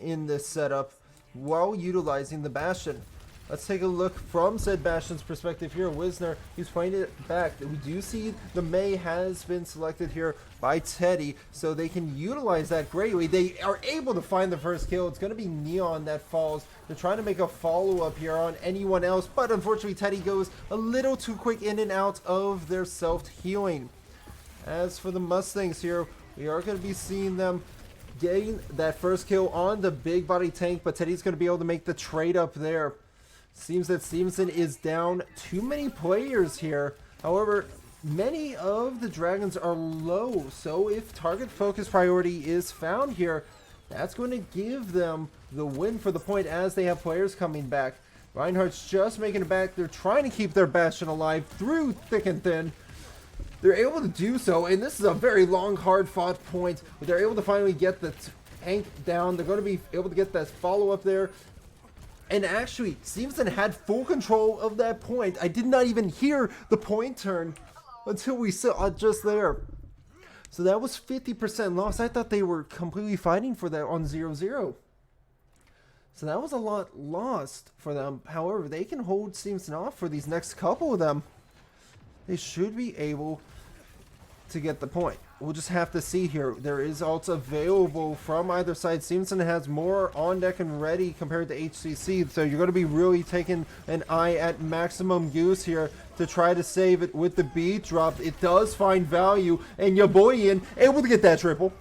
in this setup while utilizing the Bastion. Let's take a look from said Bastion's perspective here. Wisner, he's playing it back. We do see the Mei has been selected here by Teddy, so they can utilize that greatly. They are able to find the first kill. It's going to be Neon that falls. They're trying to make a follow-up here on anyone else, but unfortunately Teddy goes a little too quick in and out of their self-healing. As for the Mustangs here, we are going to be seeing them getting that first kill on the big body tank, but Teddy's going to be able to make the trade up there. Seems that Stevenson is down too many players here. However, many of the Dragons are low, so if target focus priority is found here, that's going to give them the win for the point as they have players coming back. Reinhardt's just making it back. They're trying to keep their Bastion alive through thick and thin. They're able to do so, and this is a very long, hard-fought point, but they're able to finally get the tank down. They're going to be able to get that follow-up there. And actually, Stevenson had full control of that point. I did not even hear the point turn until we saw it just there. So that was 50% loss. I thought they were completely fighting for that on 0-0. So that was a lot lost for them. However, they can hold Stevenson off for these next couple of them. They should be able to get the point. We'll just have to see here. There is ults available from either side. Stevenson has more on deck and ready compared to HCC, so you're going to be really taking an eye at maximum use here to try to save it with the beat drop. It does find value, and your boy Ian able to get that triple.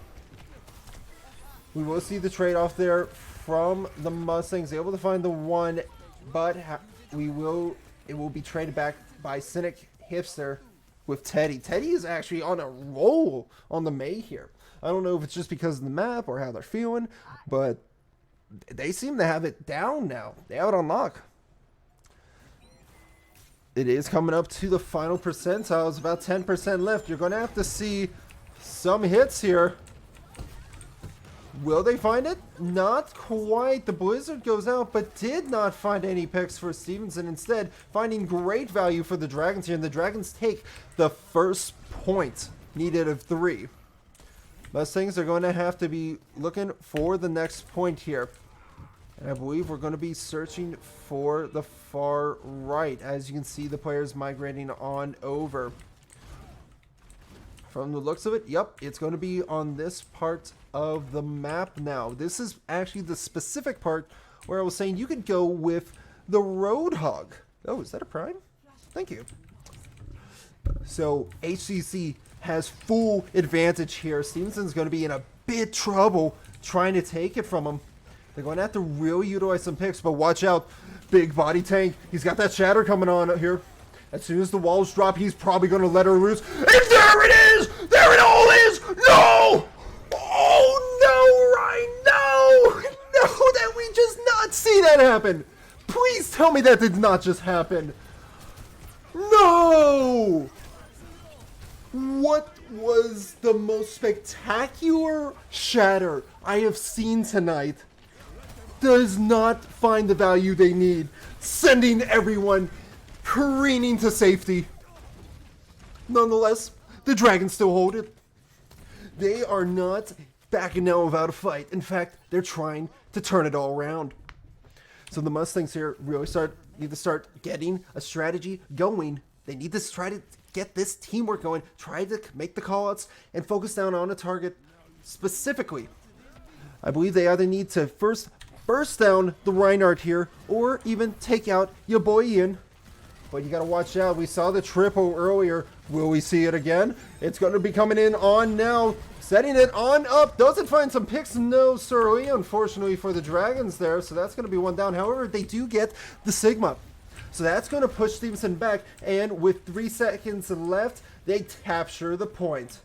We will see the trade-off there from the Mustangs, able to find the one, but it will be traded back by Cynic Hipster with Teddy. Teddy is actually on a roll on the Mei here. I don't know if it's just because of the map or how they're feeling, but they seem to have it down now. They have it on lock. It is coming up to the final percentiles, about 10% left. You're going to have to see some hits here. Will they find it? Not quite. The Blizzard goes out, but did not find any picks for Stevenson. Instead, finding great value for the Dragons here. And the Dragons take the first point needed of 3. Mustangs are going to have to be looking for the next point here. And I believe we're going to be searching for the far right. As you can see, the players migrating on over. From the looks of it, yep, it's going to be on this part of the map now. This is actually the specific part where I was saying you could go with the Roadhog. Oh, is that a prime? Thank you. So HCC has full advantage here. Stevenson's going to be in a bit trouble trying to take it from him. They're going to have to really utilize some picks, but watch out. Big body tank. He's got that shatter coming on here. As soon as the walls drop, he's probably going to let her loose. And there it is! There it all is! No! Oh, no, Ryan, no! No, that we just not see that happen! Please tell me that did not just happen. No! What was the most spectacular shatter I have seen tonight? Does not find the value they need, sending everyone careening to safety. Nonetheless, the Dragons still hold it. They are not backing down without a fight. In fact, they're trying to turn it all around. So the Mustangs here really need to start getting a strategy going. They need to try to get this teamwork going, try to make the callouts, and focus down on a target specifically. I believe they either need to first burst down the Reinhardt here, or even take out your boy Ian. But you gotta watch out. We saw the triple earlier. Will we see it again? It's gonna be coming in on now. Setting it on up. Does it find some picks? No, sirly, unfortunately for the Dragons there. So that's gonna be one down. However, they do get the Sigma. So that's gonna push Stevenson back. And with 3 seconds left, they capture the point.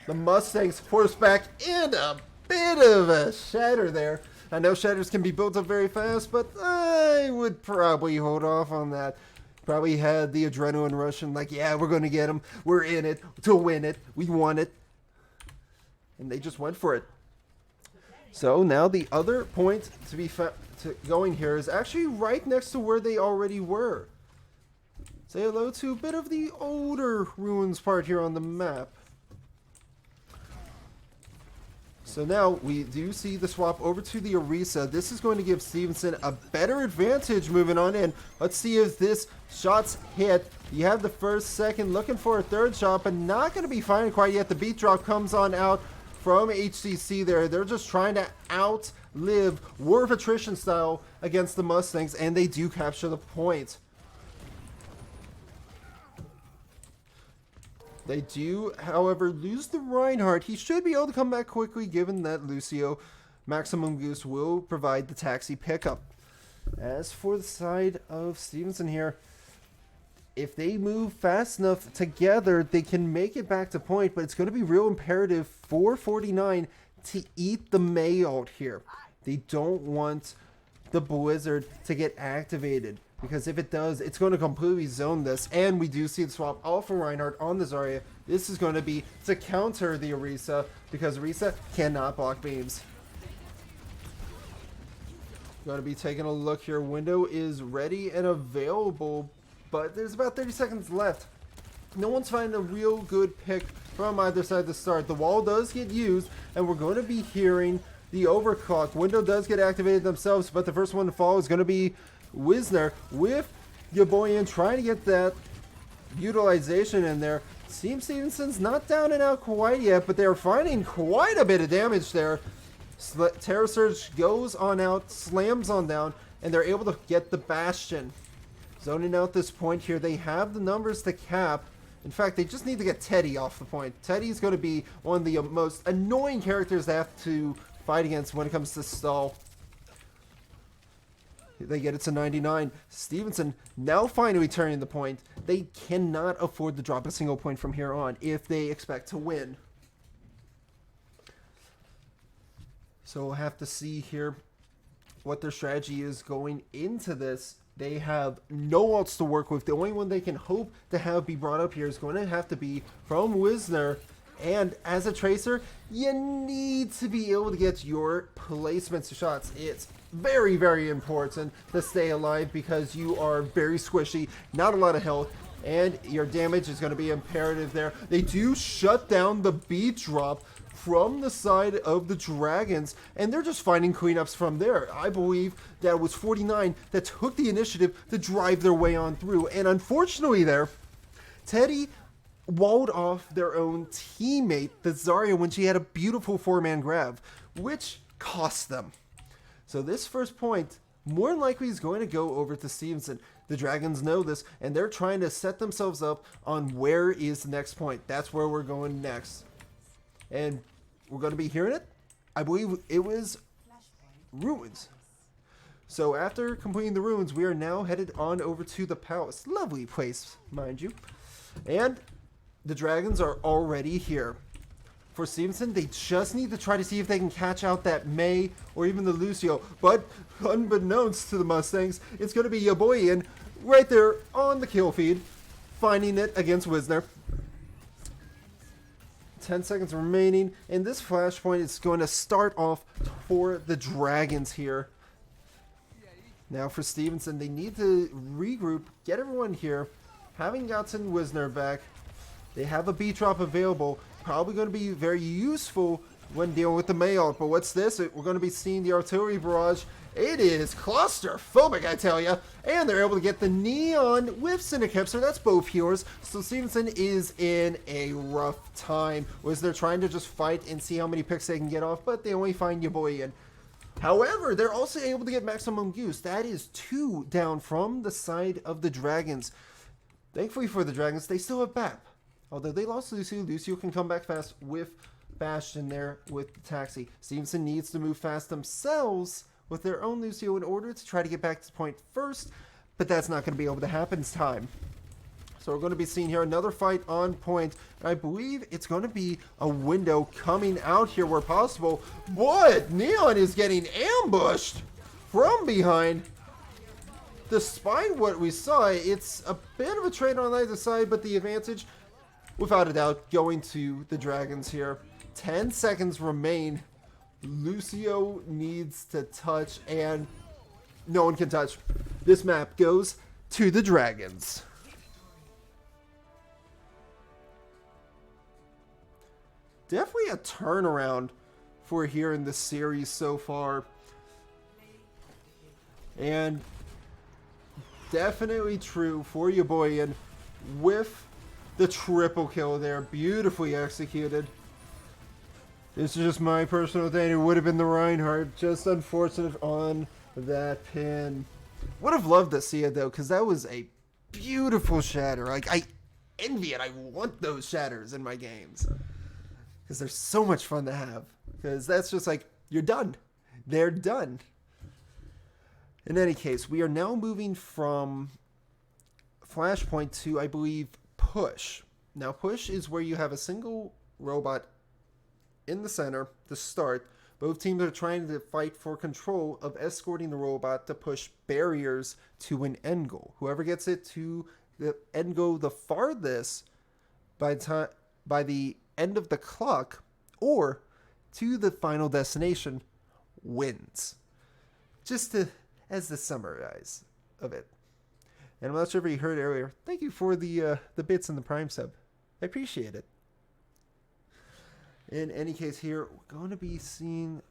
The Mustangs force back in a bit of a shatter there. I know shatters can be built up very fast, but I would probably hold off on that. Probably had the adrenaline rush and like, yeah, we're going to get him. We're in it to win it. We won it. And they just went for it. So now the other point to be going here is actually right next to where they already were. Say hello to a bit of the older ruins part here on the map. So now we do see the swap over to the Orisa. This is going to give Stevenson a better advantage moving on in. Let's see if this shot's hit. You have the first, second, looking for a third shot, but not going to be finding quite yet. The beat drop comes on out from HCC there. They're just trying to outlive War of Attrition style against the Mustangs, and they do capture the point. They do, however, lose the Reinhardt. He should be able to come back quickly given that Lucio Maximum Goose will provide the taxi pickup. As for the side of Stevenson here, if they move fast enough together, they can make it back to point, but it's going to be real imperative for 49 to eat the Mayalt here. They don't want the Blizzard to get activated, because if it does, it's going to completely zone this. And we do see the swap off of Reinhardt on the Zarya. This is going to be to counter the Orisa, because Orisa cannot block beams. Going to be taking a look here. Window is ready and available, but there's about 30 seconds left. No one's finding a real good pick from either side to start. The wall does get used, and we're going to be hearing the overclock. Window does get activated themselves, but the first one to fall is going to be Wisner with Yaboyan trying to get that utilization in there. Team Stevenson's not down and out quite yet, but they're finding quite a bit of damage there. Terror Surge goes on out, slams on down, and they're able to get the Bastion. Zoning out this point here, they have the numbers to cap. In fact, they just need to get Teddy off the point. Teddy's going to be one of the most annoying characters they have to fight against when it comes to stall. They get it to 99. Stevenson now finally turning the point. They cannot afford to drop a single point from here on if they expect to win. So we'll have to see here what their strategy is going into this. They have no ults to work with. The only one they can hope to have be brought up here is going to have to be from Wisner. And as a tracer, you need to be able to get your placements of shots. It's very, very important to stay alive because you are very squishy, not a lot of health, and your damage is going to be imperative there. They do shut down the beat drop from the side of the Dragons, and they're just finding cleanups from there. I believe that it was 49 that took the initiative to drive their way on through, and unfortunately there, Teddy walled off their own teammate, the Zarya, when she had a beautiful 4-man grab, which cost them. So this first point, more than likely, is going to go over to Stevenson. The Dragons know this, and they're trying to set themselves up on where is the next point. That's where we're going next. And we're going to be hearing it. I believe it was Ruins. So after completing the Ruins, we are now headed on over to the Palace. Lovely place, mind you. And the Dragons are already here. For Stevenson, they just need to try to see if they can catch out that May or even the Lucio. But unbeknownst to the Mustangs, it's going to be Yaboyan right there on the kill feed, finding it against Wisner. 10 seconds remaining, and this flashpoint is going to start off for the Dragons here. Now for Stevenson, they need to regroup, get everyone here. Having gotten Wisner back, they have a beat drop available. Probably going to be very useful when dealing with the Mayalt. But what's this? We're going to be seeing the artillery barrage. It is claustrophobic, I tell ya. And they're able to get the Neon with Cinecapser. That's both healers. So Stevenson is in a rough time. They're trying to just fight and see how many picks they can get off, but they only find Yaboyan. However, they're also able to get Maximum Goose. That is 2 down from the side of the Dragons. Thankfully for the Dragons, they still have BAP. Although they lost Lucio, Lucio can come back fast with Bastion there with the taxi. Stevenson needs to move fast themselves with their own Lucio in order to try to get back to the point first, but that's not going to be able to happen this time. So we're going to be seeing here another fight on point, and I believe it's going to be a window coming out here where possible. But Neon is getting ambushed from behind. Despite what we saw, it's a bit of a trade on either side, but the advantage, without a doubt, going to the Dragons here. 10 seconds remain. Lucio needs to touch, and no one can touch. This map goes to the Dragons. Definitely a turnaround for here in the series so far. And definitely true for your boy Ian with the triple kill there. Beautifully executed. This is just my personal thing. It would have been the Reinhardt. Just unfortunate on that pin. Would have loved to see it though, because that was a beautiful shatter. Like, I envy it. I want those shatters in my games. Because they're so much fun to have. Because that's just like, you're done. They're done. In any case, we are now moving from Flashpoint to, I believe, Push. Now, Push is where you have a single robot in the center to start. Both teams are trying to fight for control of escorting the robot to push barriers to an end goal. Whoever gets it to the end goal the farthest by the end of the clock or to the final destination wins. Just as the summarize of it. And I'm not sure if you heard earlier. Thank you for the bits in the Prime sub. I appreciate it. In any case, here we're going to be seeing,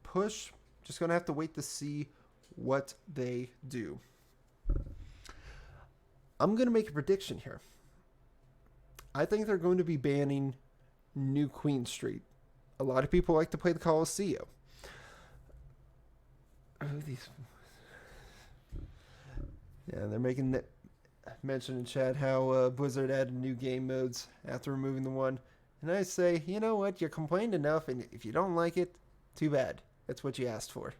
Push. Just going to have to wait to see what they do. I'm going to make a prediction here. I think they're going to be banning New Queen Street. A lot of people like to play the Coliseum. Yeah, they're making mention in chat how Blizzard added new game modes after removing the one. And I say, you know what? You complained enough, and if you don't like it, too bad. That's what you asked for.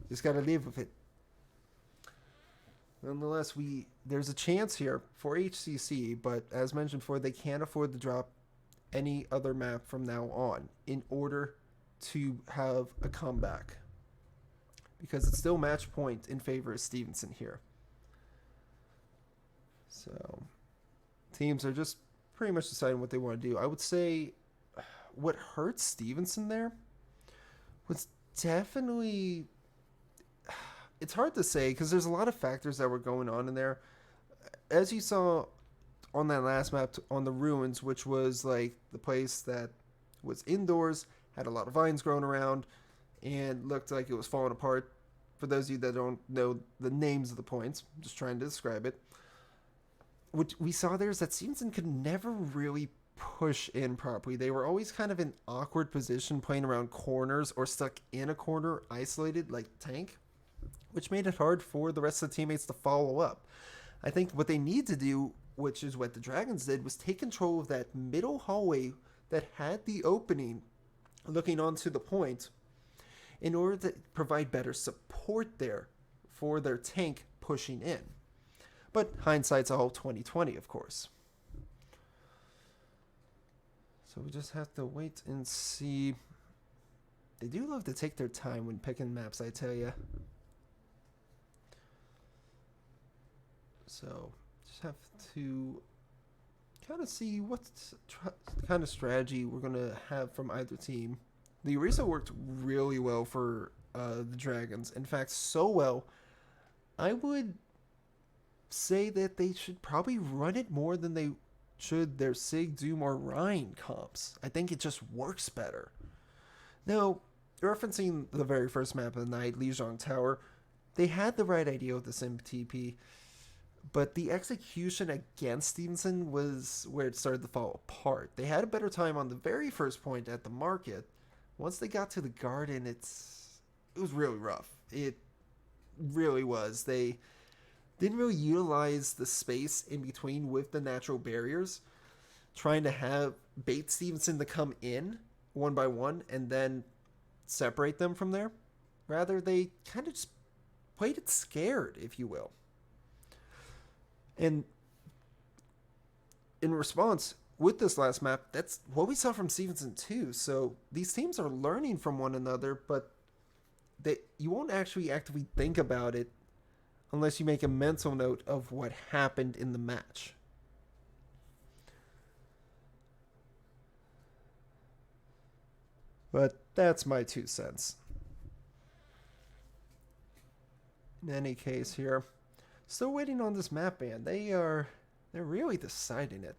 Just got to live with it. Nonetheless, there's a chance here for HCC, but as mentioned before, they can't afford to drop any other map from now on in order to have a comeback. Because it's still match point in favor of Stevenson here. So, teams are just pretty much deciding what they want to do. I would say what hurts Stevenson there was definitely... It's hard to say because there's a lot of factors that were going on in there. As you saw on that last map on the Ruins, which was like the place that was indoors, had a lot of vines growing around, and looked like it was falling apart. For those of you that don't know the names of the points, I'm just trying to describe it. What we saw there is that Stevenson could never really push in properly. They were always kind of in awkward position, playing around corners or stuck in a corner, isolated like Tank, which made it hard for the rest of the teammates to follow up. I think what they need to do, which is what the Dragons did, was take control of that middle hallway that had the opening looking onto the point in order to provide better support there for their tank pushing in. But hindsight's all 2020, of course. So we just have to wait and see. They do love to take their time when picking maps, I tell you. So just have to kind of see what kind of strategy we're going to have from either team. The Orisa worked really well for the Dragons. In fact, so well, I would say that they should probably run it more than they should their Sig, Doom, or Rhine comps. I think it just works better. Now, referencing the very first map of the night, Lijiang Tower, they had the right idea with the SimTP, but the execution against Stevenson was where it started to fall apart. They had a better time on the very first point at the market. Once they got to the garden, it was really rough. It really was. They didn't really utilize the space in between with the natural barriers, trying to bait Stevenson to come in one by one and then separate them from there. Rather, they kind of just played it scared, if you will. And in response, with this last map, that's what we saw from Stevenson too. So these teams are learning from one another, but you won't actually actively think about it unless you make a mental note of what happened in the match. But that's my 2 cents. In any case here, still waiting on this map ban. They're really deciding it.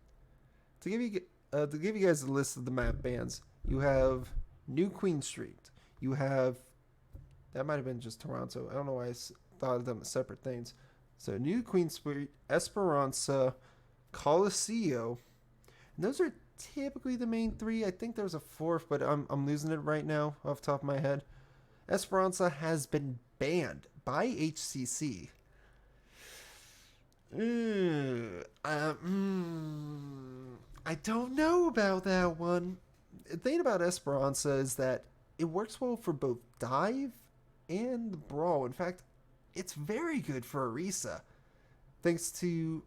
To give you guys a list of the map bans, You have New Queen Street. You have, that might have been just Toronto. I don't know why I thought of them as separate things. So New Queen Street, Esperanza, Coliseo. And those are typically the main three. I think there's a fourth, but I'm losing it right now off the top of my head. Esperanza has been banned by HCC. I don't know about that one. The thing about Esperanza is that it works well for both dive and brawl. In fact, it's very good for Orisa, thanks to,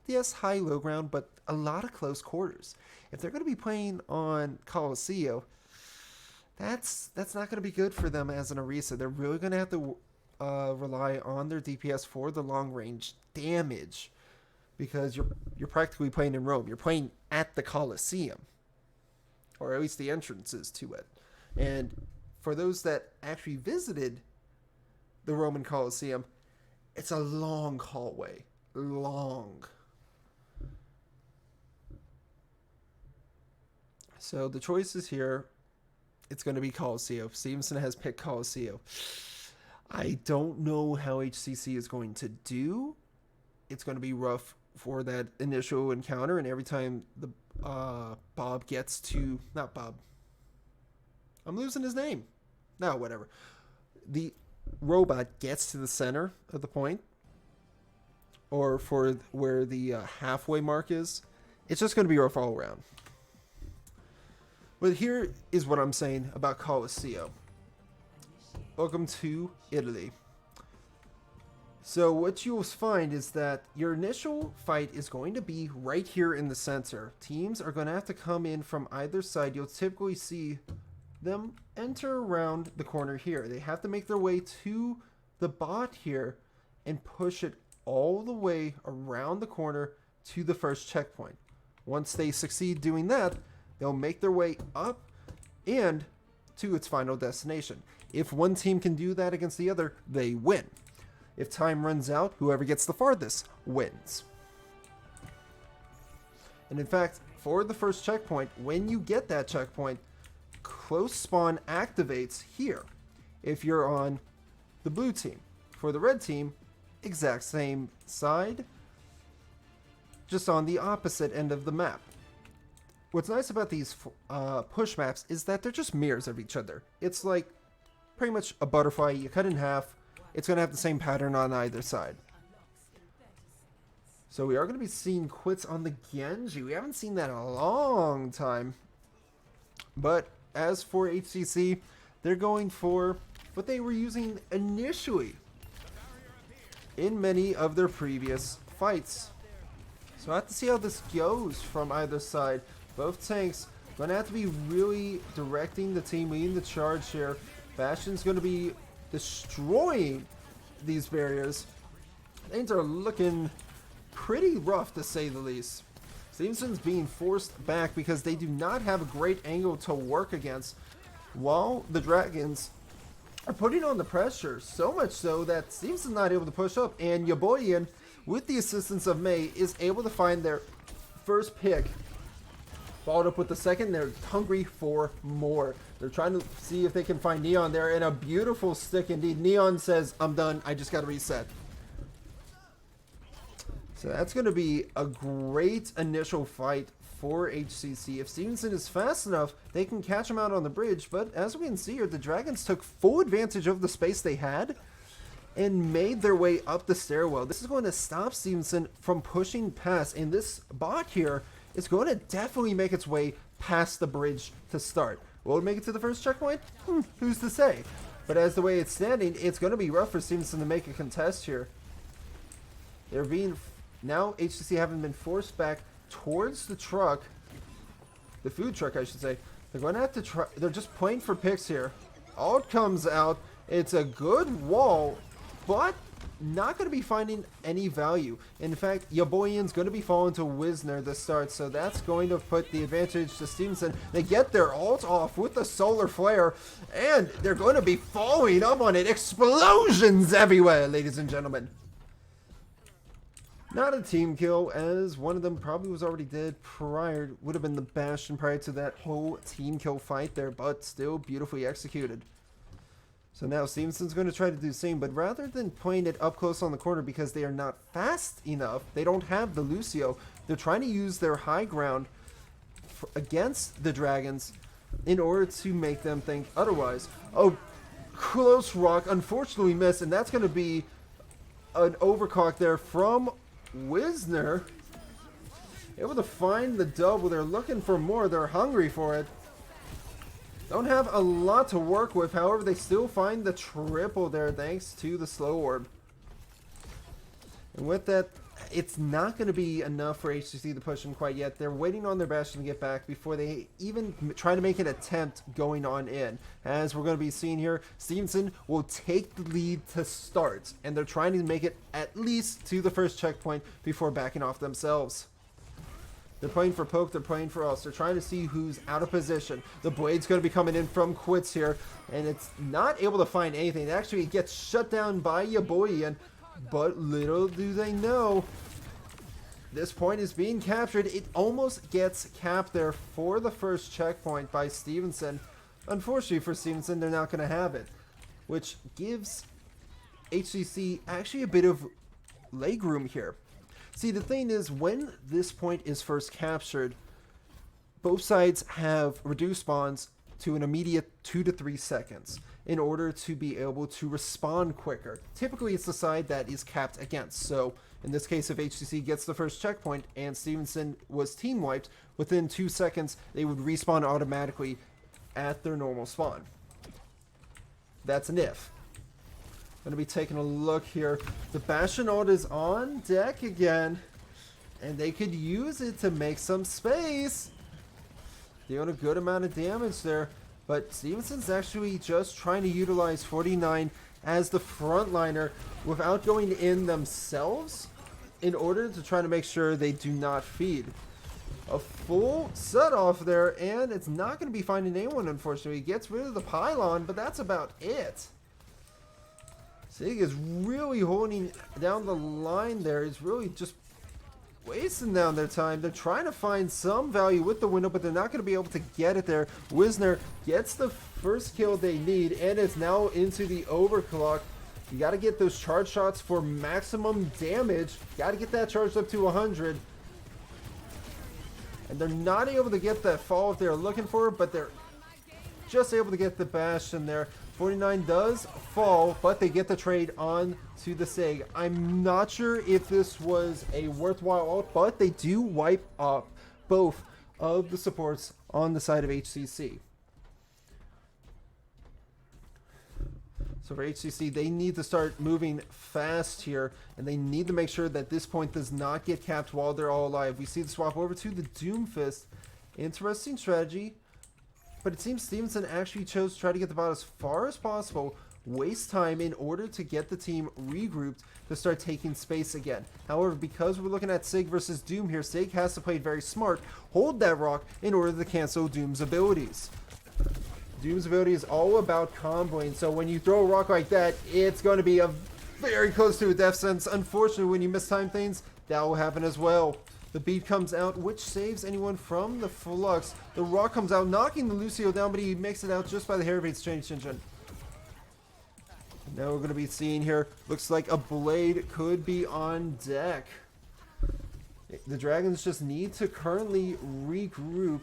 yes, high low ground, but a lot of close quarters. If they're going to be playing on Coliseo, that's not going to be good for them as an Orisa. They're really going to have to rely on their DPS for the long range damage, because you're practically playing in Rome. You're playing at the Colosseum, or at least the entrances to it. And for those that actually visited the Roman Colosseum, it's a long hallway. Long. So the choices here, it's going to be Coliseo. Stevenson has picked Coliseo. I don't know how HCC is going to do. It's going to be rough for that initial encounter, and every time the Bob gets to, not Bob, I'm losing his name. No, whatever. The robot gets to the center of the point, or for where the halfway mark is, it's just going to be rough all around. But here is what I'm saying about Coliseo. Welcome to Italy. So what you'll find is that your initial fight is going to be right here in the center. Teams are going to have to come in from either side. You'll typically see them enter around the corner here. They have to make their way to the bot here and push it all the way around the corner to the first checkpoint. Once they succeed doing that, they'll make their way up and to its final destination. If one team can do that against the other, they win. If time runs out, whoever gets the farthest wins. And in fact, for the first checkpoint, when you get that checkpoint, close spawn activates here if you're on the blue team. For the red team, exact same side, just on the opposite end of the map. What's nice about these push maps is that they're just mirrors of each other. It's like pretty much a butterfly. You cut in half, it's going to have the same pattern on either side. So we are going to be seeing quits on the Genji. We haven't seen that in a long time. But as for HCC, they're going for what they were using initially in many of their previous fights. So I have to see how this goes from either side. Both tanks going to have to be really directing the team, leading the charge here. Bastion's going to be destroying these barriers. Things are looking pretty rough, to say the least. Stevenson's being forced back because they do not have a great angle to work against, while the Dragons are putting on the pressure, so much so that Stevenson's not able to push up, and Yaboyan, with the assistance of May, is able to find their first pick. Followed up with the second. They're hungry for more. They're trying to see if they can find Neon there, and a beautiful stick indeed. Neon says, I'm done, I just got to reset. So that's going to be a great initial fight for HCC. If Stevenson is fast enough, they can catch him out on the bridge, but as we can see here, the Dragons took full advantage of the space they had and made their way up the stairwell. This is going to stop Stevenson from pushing past, and this bot here is going to definitely make its way past the bridge to start. Will it make it to the first checkpoint? Who's to say? But as the way it's standing, it's going to be rough for Stevenson to make a contest here. They're being, now HCC having been forced back towards the truck, the food truck I should say. They're going to have to try, they're just playing for picks here. Alt comes out, it's a good wall, but not going to be finding any value. In fact, Yaboyan's going to be falling to Wisner to start, so that's going to put the advantage to Stevenson. They get their ult off with the solar flare, and they're going to be following up on it. Explosions everywhere, ladies and gentlemen. Not a team kill, as one of them probably was already dead prior. Would have been the Bastion prior to that whole team kill fight there, but still beautifully executed. So now Stevenson's going to try to do the same, but rather than playing it up close on the corner because they are not fast enough, they don't have the Lucio, they're trying to use their high ground against the Dragons in order to make them think otherwise. Oh, close rock, unfortunately missed, and that's going to be an overclock there from Wisner. Able to find the double. They're looking for more. They're hungry for it. Don't have a lot to work with. However, they still find the triple there thanks to the slow orb. And with that, it's not going to be enough for HCC to push them quite yet. They're waiting on their Bastion to get back before they even try to make an attempt going on in. As we're going to be seeing here, Stevenson will take the lead to start, and they're trying to make it at least to the first checkpoint before backing off themselves. They're playing for poke, they're playing for us. They're trying to see who's out of position. The Blade's going to be coming in from quits here, and it's not able to find anything. It actually gets shut down by Yaboyan. But little do they know, this point is being captured. It almost gets capped there for the first checkpoint by Stevenson. Unfortunately for Stevenson, they're not going to have it, which gives HCC actually a bit of leg room here. See, the thing is, when this point is first captured, both sides have reduced spawns to an immediate 2 to 3 seconds in order to be able to respond quicker. Typically, it's the side that is capped against. So, in this case, if HCC gets the first checkpoint and Stevenson was team wiped, within 2 seconds, they would respawn automatically at their normal spawn. That's an if. Going to be taking a look here. The Bastion ult is on deck again, and they could use it to make some space. Doing a good amount of damage there, but Stevenson's actually just trying to utilize 49 as the frontliner without going in themselves in order to try to make sure they do not feed. A full set off there, and it's not going to be finding anyone, unfortunately. He gets rid of the pylon, but that's about it. Sig is really holding down the line there. He's really just wasting down their time. They're trying to find some value with the window, but they're not going to be able to get it there. Wisner gets the first kill they need, and it's now into the overclock. You got to get those charge shots for maximum damage. Got to get that charged up to 100. And they're not able to get that fall if they're looking for it, but they're just able to get the Bastion there. 49 does fall, but they get the trade on to the Sig. I'm not sure if this was a worthwhile ult, but they do wipe up both of the supports on the side of HCC. So for HCC, they need to start moving fast here, and they need to make sure that this point does not get capped while they're all alive. We see the swap over to the Doomfist. Interesting strategy. But it seems Stevenson actually chose to try to get the bot as far as possible, waste time in order to get the team regrouped to start taking space again. However, because we're looking at Sig versus Doom here, Sig has to play very smart, hold that rock in order to cancel Doom's abilities. Doom's ability is all about comboing, so when you throw a rock like that, it's going to be a very close to a death sentence. Unfortunately, when you mistime things, that will happen as well. The beat comes out, which saves anyone from the flux. The rock comes out, knocking the Lucio down, but he makes it out just by the hair of the exchange engine. Now we're going to be seeing here, looks like a Blade could be on deck. The Dragons just need to currently regroup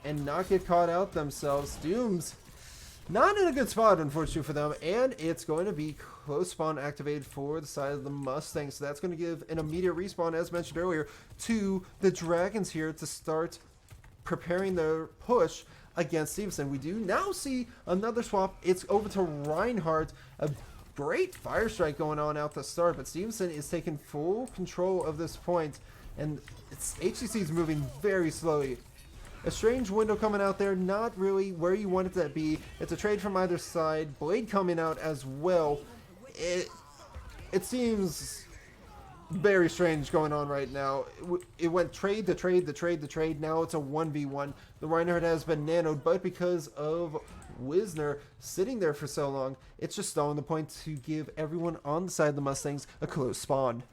and not get caught out themselves. Doom's not in a good spot, unfortunately, for them, and it's going to be close spawn activated for the side of the Mustang, so that's going to give an immediate respawn, as mentioned earlier, to the Dragons here to start preparing their push against Stevenson. We do now see another swap. It's over to Reinhardt. A great fire strike going on out the start, but Stevenson is taking full control of this point, and HCC is moving very slowly. A strange window coming out there, not really where you want it to be. It's a trade from either side. Blade coming out as well. It seems very strange going on right now. It went trade to trade to trade to trade. Now it's a 1v1. The Reinhardt has been nanoed, but because of Wisner sitting there for so long, it's just stalling the point to give everyone on the side of the Mustangs a close spawn.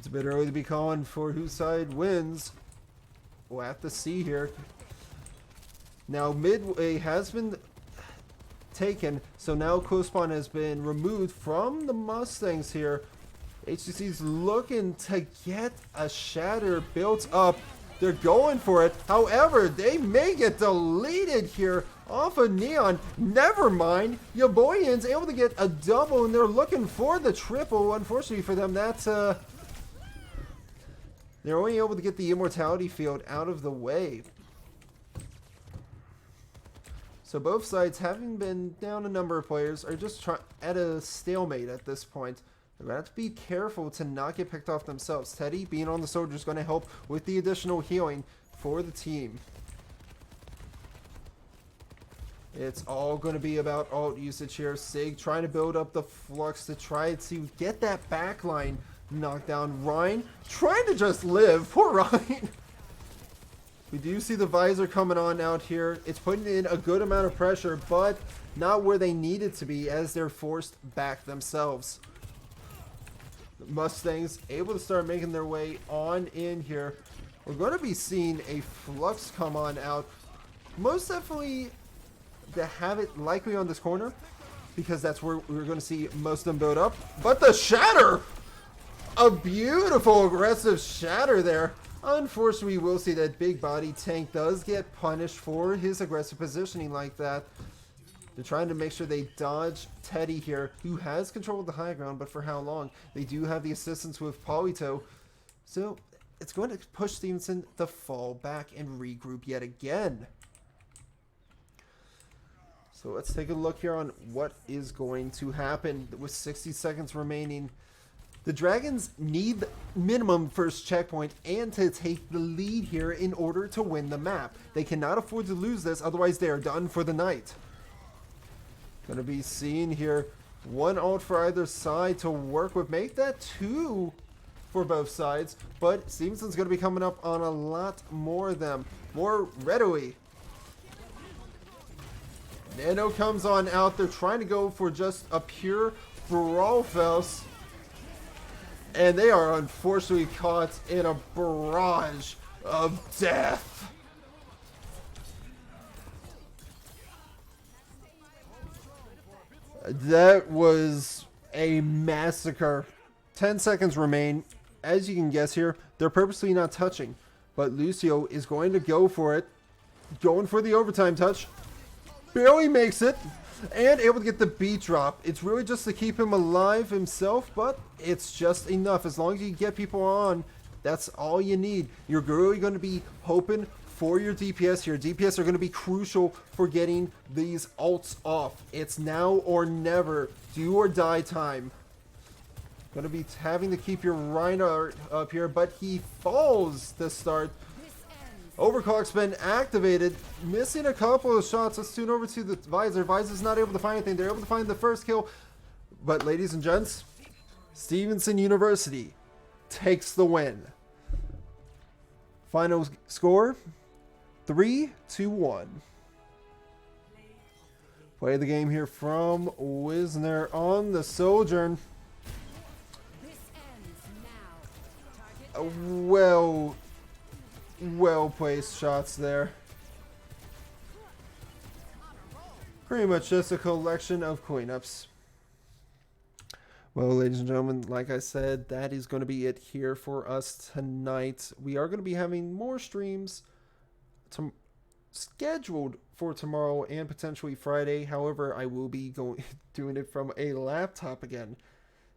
It's a bit early to be calling for whose side wins. We'll have to see here. Now midway has been taken, so now close spawn has been removed from the Mustangs here. HTC's looking to get a shatter built up. They're going for it. However, they may get deleted here off of Neon. Never mind. Your boy-in's able to get a double, and they're looking for the triple. Unfortunately for them, that's they're only able to get the immortality field out of the way. So both sides, having been down a number of players, are just at a stalemate at this point. They're going to have to be careful to not get picked off themselves. Teddy, being on the soldier, is going to help with the additional healing for the team. It's all going to be about ult usage here. Sig trying to build up the flux to try to get that backline knocked down. Ryan trying to just live. Poor Ryan. We do see the visor coming on out here. It's putting in a good amount of pressure, but not where they need it to be as they're forced back themselves. Mustangs able to start making their way on in here. We're going to be seeing a flux come on out. Most definitely to have it likely on this corner, because that's where we're going to see most of them build up. But the shatter! A beautiful aggressive shatter there. Unfortunately, we will see that big body tank does get punished for his aggressive positioning like that. They're trying to make sure they dodge Teddy here, who has control of the high ground, but for how long? They do have the assistance with Polito. So it's going to push Stevenson to fall back and regroup yet again. So let's take a look here on what is going to happen with 60 seconds remaining. The Dragons need the minimum first checkpoint and to take the lead here in order to win the map. They cannot afford to lose this, otherwise they are done for the night. Going to be seen here. One ult for either side to work with. Make that two for both sides. But Stevenson's going to be coming up on a lot more of them. More readily. Nano comes on out. They're trying to go for just a pure brawl fest. And they are unfortunately caught in a barrage of death. That was a massacre. 10 seconds remain. As you can guess here, they're purposely not touching. But Lucio is going to go for it. Going for the overtime touch. Barely makes it. And able to get the beat drop. It's really just to keep him alive himself, but it's just enough. As long as you get people on, that's all you need. You're really going to be hoping for your DPS here. DPS are going to be crucial for getting these ults off. It's now or never. Do or die time. Going to be having to keep your Reinhardt up here, but he falls to start. Overclock's been activated. Missing a couple of shots. Let's tune over to the Visor. Visor's not able to find anything. They're able to find the first kill. But ladies and gents, Stevenson University takes the win. Final score, 3-1. Play the game here from Wisner on the Sojourn. Well placed shots there. Pretty much just a collection of cleanups. Well, ladies and gentlemen, like I said, that is going to be it here for us tonight. We are going to be having more streams scheduled for tomorrow and potentially Friday. However, I will be doing it from a laptop again.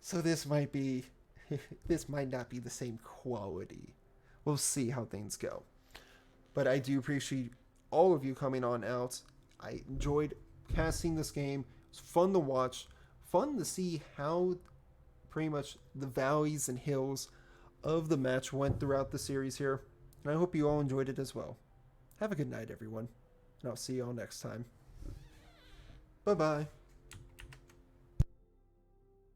So this might not be the same quality. We'll see how things go. But I do appreciate all of you coming on out. I enjoyed casting this game. It was fun to watch. Fun to see how pretty much the valleys and hills of the match went throughout the series here. And I hope you all enjoyed it as well. Have a good night, everyone. And I'll see you all next time. Bye-bye.